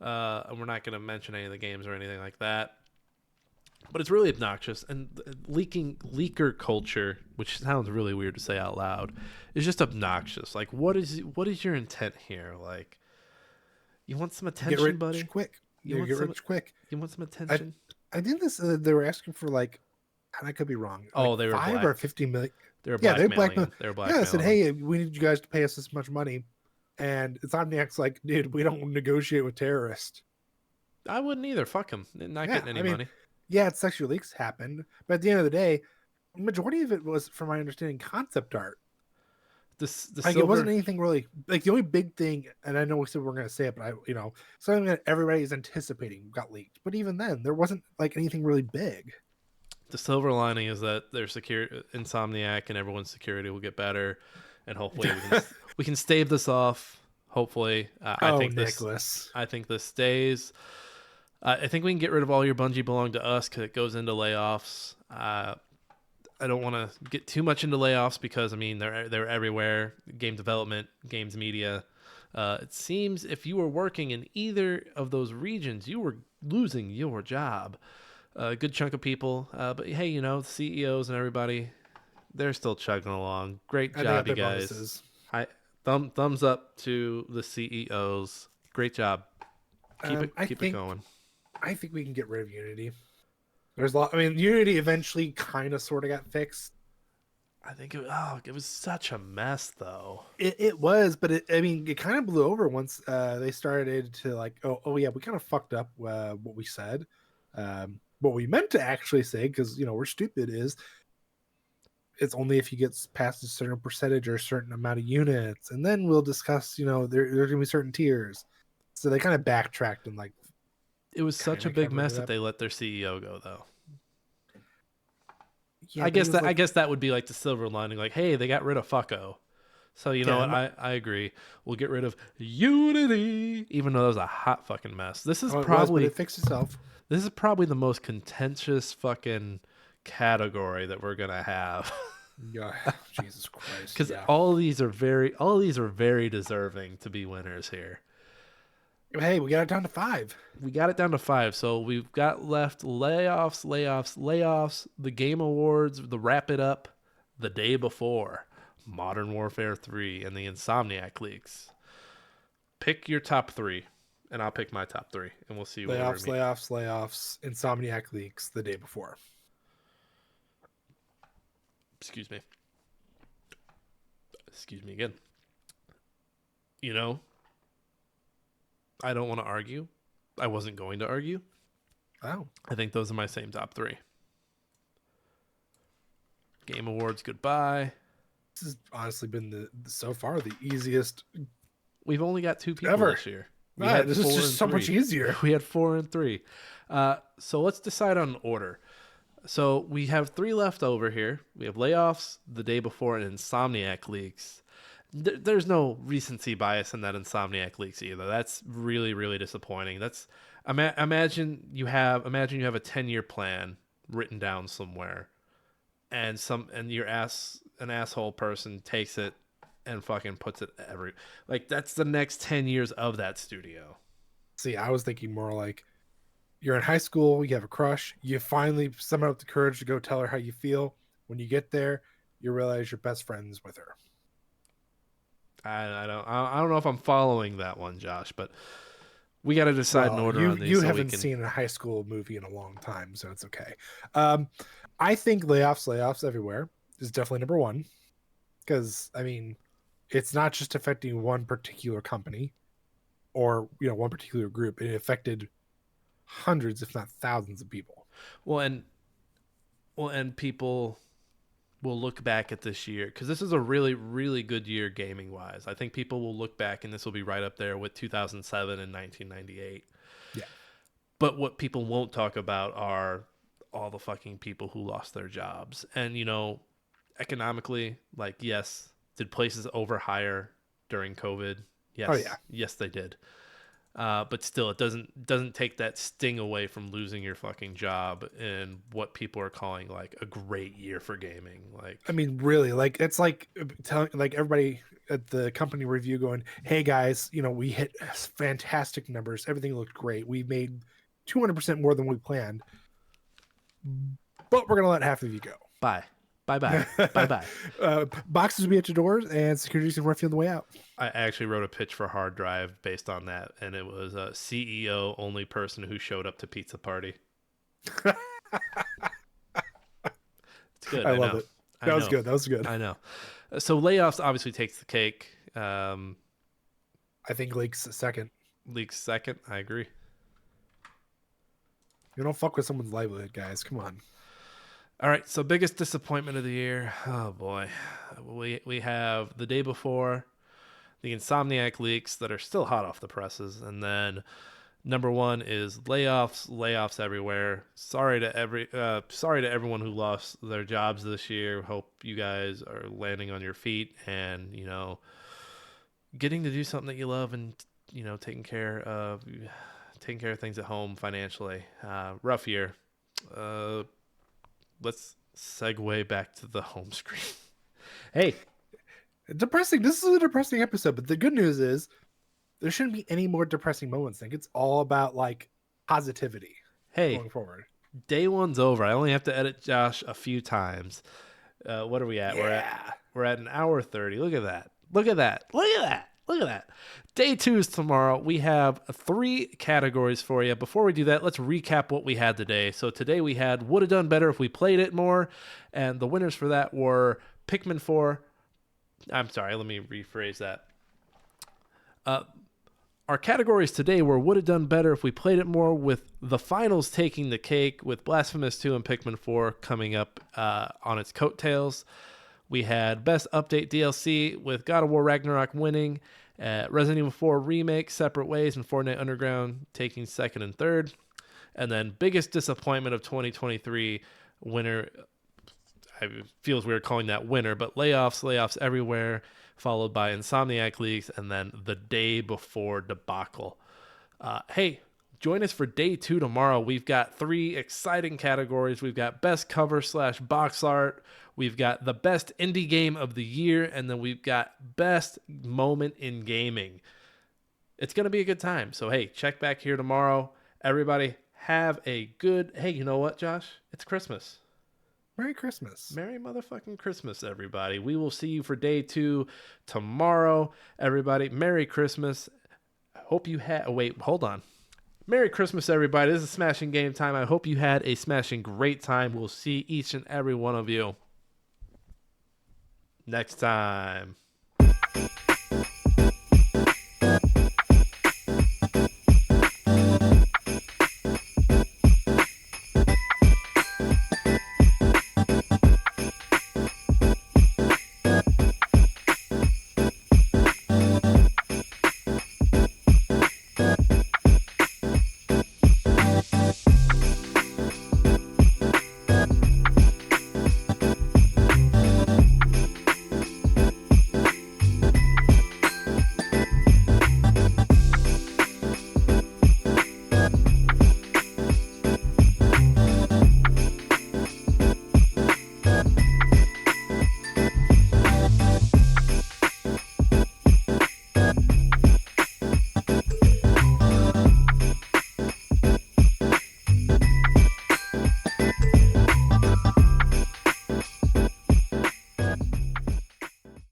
And we're not going to mention any of the games or anything like that. But it's really obnoxious, and leaker culture, which sounds really weird to say out loud, is just obnoxious. Like, what is your intent here? Like, you want some Get attention, rich buddy? quick. You want Get some? rich quick. You want some I attention? I think this they were asking for like, and I could be wrong, like Oh, they were 5 or 50 million. they were Yeah, they blackmailing blackmail. him. They were Yeah, I said, blackmailing him. hey, we need you guys to pay us this much money, and Insomniac's like, dude, we don't negotiate with terrorists. I wouldn't either. Fuck him. Not Yeah, getting any I mean, money. yeah, sexual leaks happened, but at the end of the day, majority of it was, from my understanding, concept art. The Like it wasn't silver. anything really like the only big thing, and I know we said we are gonna say it, but something that everybody is anticipating got leaked. But even then, there wasn't like anything really big. The silver lining is that their Insomniac and everyone's security will get better, and hopefully we can stave this off. Hopefully, Oh, Nicholas. I think this stays. I think we can get rid of all your Bungie belong to us because it goes into layoffs. I don't want to get too much into layoffs because I mean they're everywhere. Game development, games media. It seems if you were working in either of those regions, you were losing your job. A good chunk of people, but hey, you know the CEOs and everybody, they're still chugging along. Great And they job, got you their guys. bonuses. Hi, thumbs up to the CEOs. Great job. Keep it going. I think we can get rid of Unity. There's a lot. I mean, Unity eventually kind of sort of got fixed. I think it was such a mess though. It was, but I mean, it kind of blew over once they started to like, oh yeah, we kind of fucked up what we said. What we meant to actually say, because we're stupid, is it's only if you get past a certain percentage or a certain amount of units, and then we'll discuss. There's gonna be certain tiers. So they kind of backtracked and like It was such kind a of big covered mess it that up. they let their CEO go, though. Yeah, but he was I like, guess that would be like the silver lining. Like, hey, they got rid of fucko. So you know yeah, what? I agree. We'll get rid of Unity, even though that was a hot fucking mess. oh, it was, but it fixed itself. This is probably the most contentious fucking category that we're gonna have. Yeah, Jesus Christ. Because Yeah. all of these are very deserving to be winners here. Hey, we got it down to 5. We got it down to 5, so we've got left layoffs, the Game Awards, the Wrap It Up, the Day Before, Modern Warfare 3, and the Insomniac leaks. Pick your top 3, and I'll pick my top 3, and we'll see where we meet. Layoffs. Insomniac leaks the day before. Excuse me. Excuse me again. You know, I don't want to argue. I wasn't going to argue. Oh, I think those are my same top 3. Game Awards, goodbye. this has honestly been so far the easiest We've only got 2 people ever. this year. This is just so much easier. We had 4 and 3. So let's decide on order. So we have 3 left over here. We have layoffs, the day before, and Insomniac leaks. There's no recency bias in that Insomniac leaks either. That's really, really disappointing. That's imagine you have a 10-year plan written down somewhere, and an asshole person takes it and fucking puts it that's the next 10 years of that studio. See, I was thinking more like you're in high school, you have a crush, you finally summon up the courage to go tell her how you feel. When you get there, you realize you're best friends with her. I don't know if I'm following that one, Josh, but we got to decide an order on these. You haven't seen a high school movie in a long time, so it's okay. I think layoffs everywhere is definitely number 1, because I mean, it's not just affecting one particular company or one particular group. It affected hundreds, if not thousands, of people. Well, and people will look back at this year because this is a really, really good year gaming wise. I think people will look back and this will be right up there with 2007 and 1998. Yeah. But what people won't talk about are all the fucking people who lost their jobs. And, economically, like, yes, did places overhire during COVID? Yes. Oh, yeah. Yes, they did. But still, it doesn't take that sting away from losing your fucking job in what people are calling like a great year for gaming. Like, I mean, really, like it's like telling like everybody at the company review going, "Hey guys, we hit fantastic numbers. Everything looked great. We made 200% more than we planned, but we're gonna let half of you go. Bye." Bye. Boxes will be at your doors, and security's gonna rough you on the way out. I actually wrote a pitch for Hard Drive based on that, and it was a CEO only person who showed up to pizza party. It's good. I love it. That was good. That was good. I know. So layoffs obviously takes the cake. I think leaks second. Leaks second. I agree. You don't fuck with someone's livelihood, guys. Come on. All right, so biggest disappointment of the year. Oh boy, we have the day before, the Insomniac leaks that are still hot off the presses, and then number 1 is layoffs everywhere. Sorry to everyone who lost their jobs this year. Hope you guys are landing on your feet and getting to do something that you love and taking care of things at home financially. Rough year. Let's segue back to the home screen. Hey, depressing. This is a depressing episode, but the good news is there shouldn't be any more depressing moments. I think it's all about like positivity. Hey, going forward. Day 1's over. I only have to edit Josh a few times. What are we at? Yeah. We're at an hour 30. Look at that. Day 2 is tomorrow. We have 3 categories for you. Before we do that, let's recap what we had today. So today we had would have done better if we played it more. And the winners for that were Pikmin 4. I'm sorry, let me rephrase that. Our categories today were would have done better if we played it more, with the finals taking the cake, with Blasphemous 2 and Pikmin 4 coming up on its coattails. We had Best Update DLC with God of War Ragnarok winning, Resident Evil 4 Remake, Separate Ways, and Fortnite Underground taking second and third. And then biggest disappointment of 2023 winner, it feels weird calling that winner, but layoffs everywhere, followed by Insomniac Leaks, and then the day before debacle. Hey, join us for day 2 tomorrow. We've got 3 exciting categories. We've got best cover / box art. We've got the best indie game of the year, and then we've got best moment in gaming. It's going to be a good time. So, hey, check back here tomorrow. Everybody, have a good... Hey, you know what, Josh? It's Christmas. Merry Christmas. Merry motherfucking Christmas, everybody. We will see you for day 2 tomorrow. Everybody, Merry Christmas. I hope you had... Oh, wait, hold on. Merry Christmas, everybody. This is Smashing Game Time. I hope you had a smashing great time. We'll see each and every one of you next time.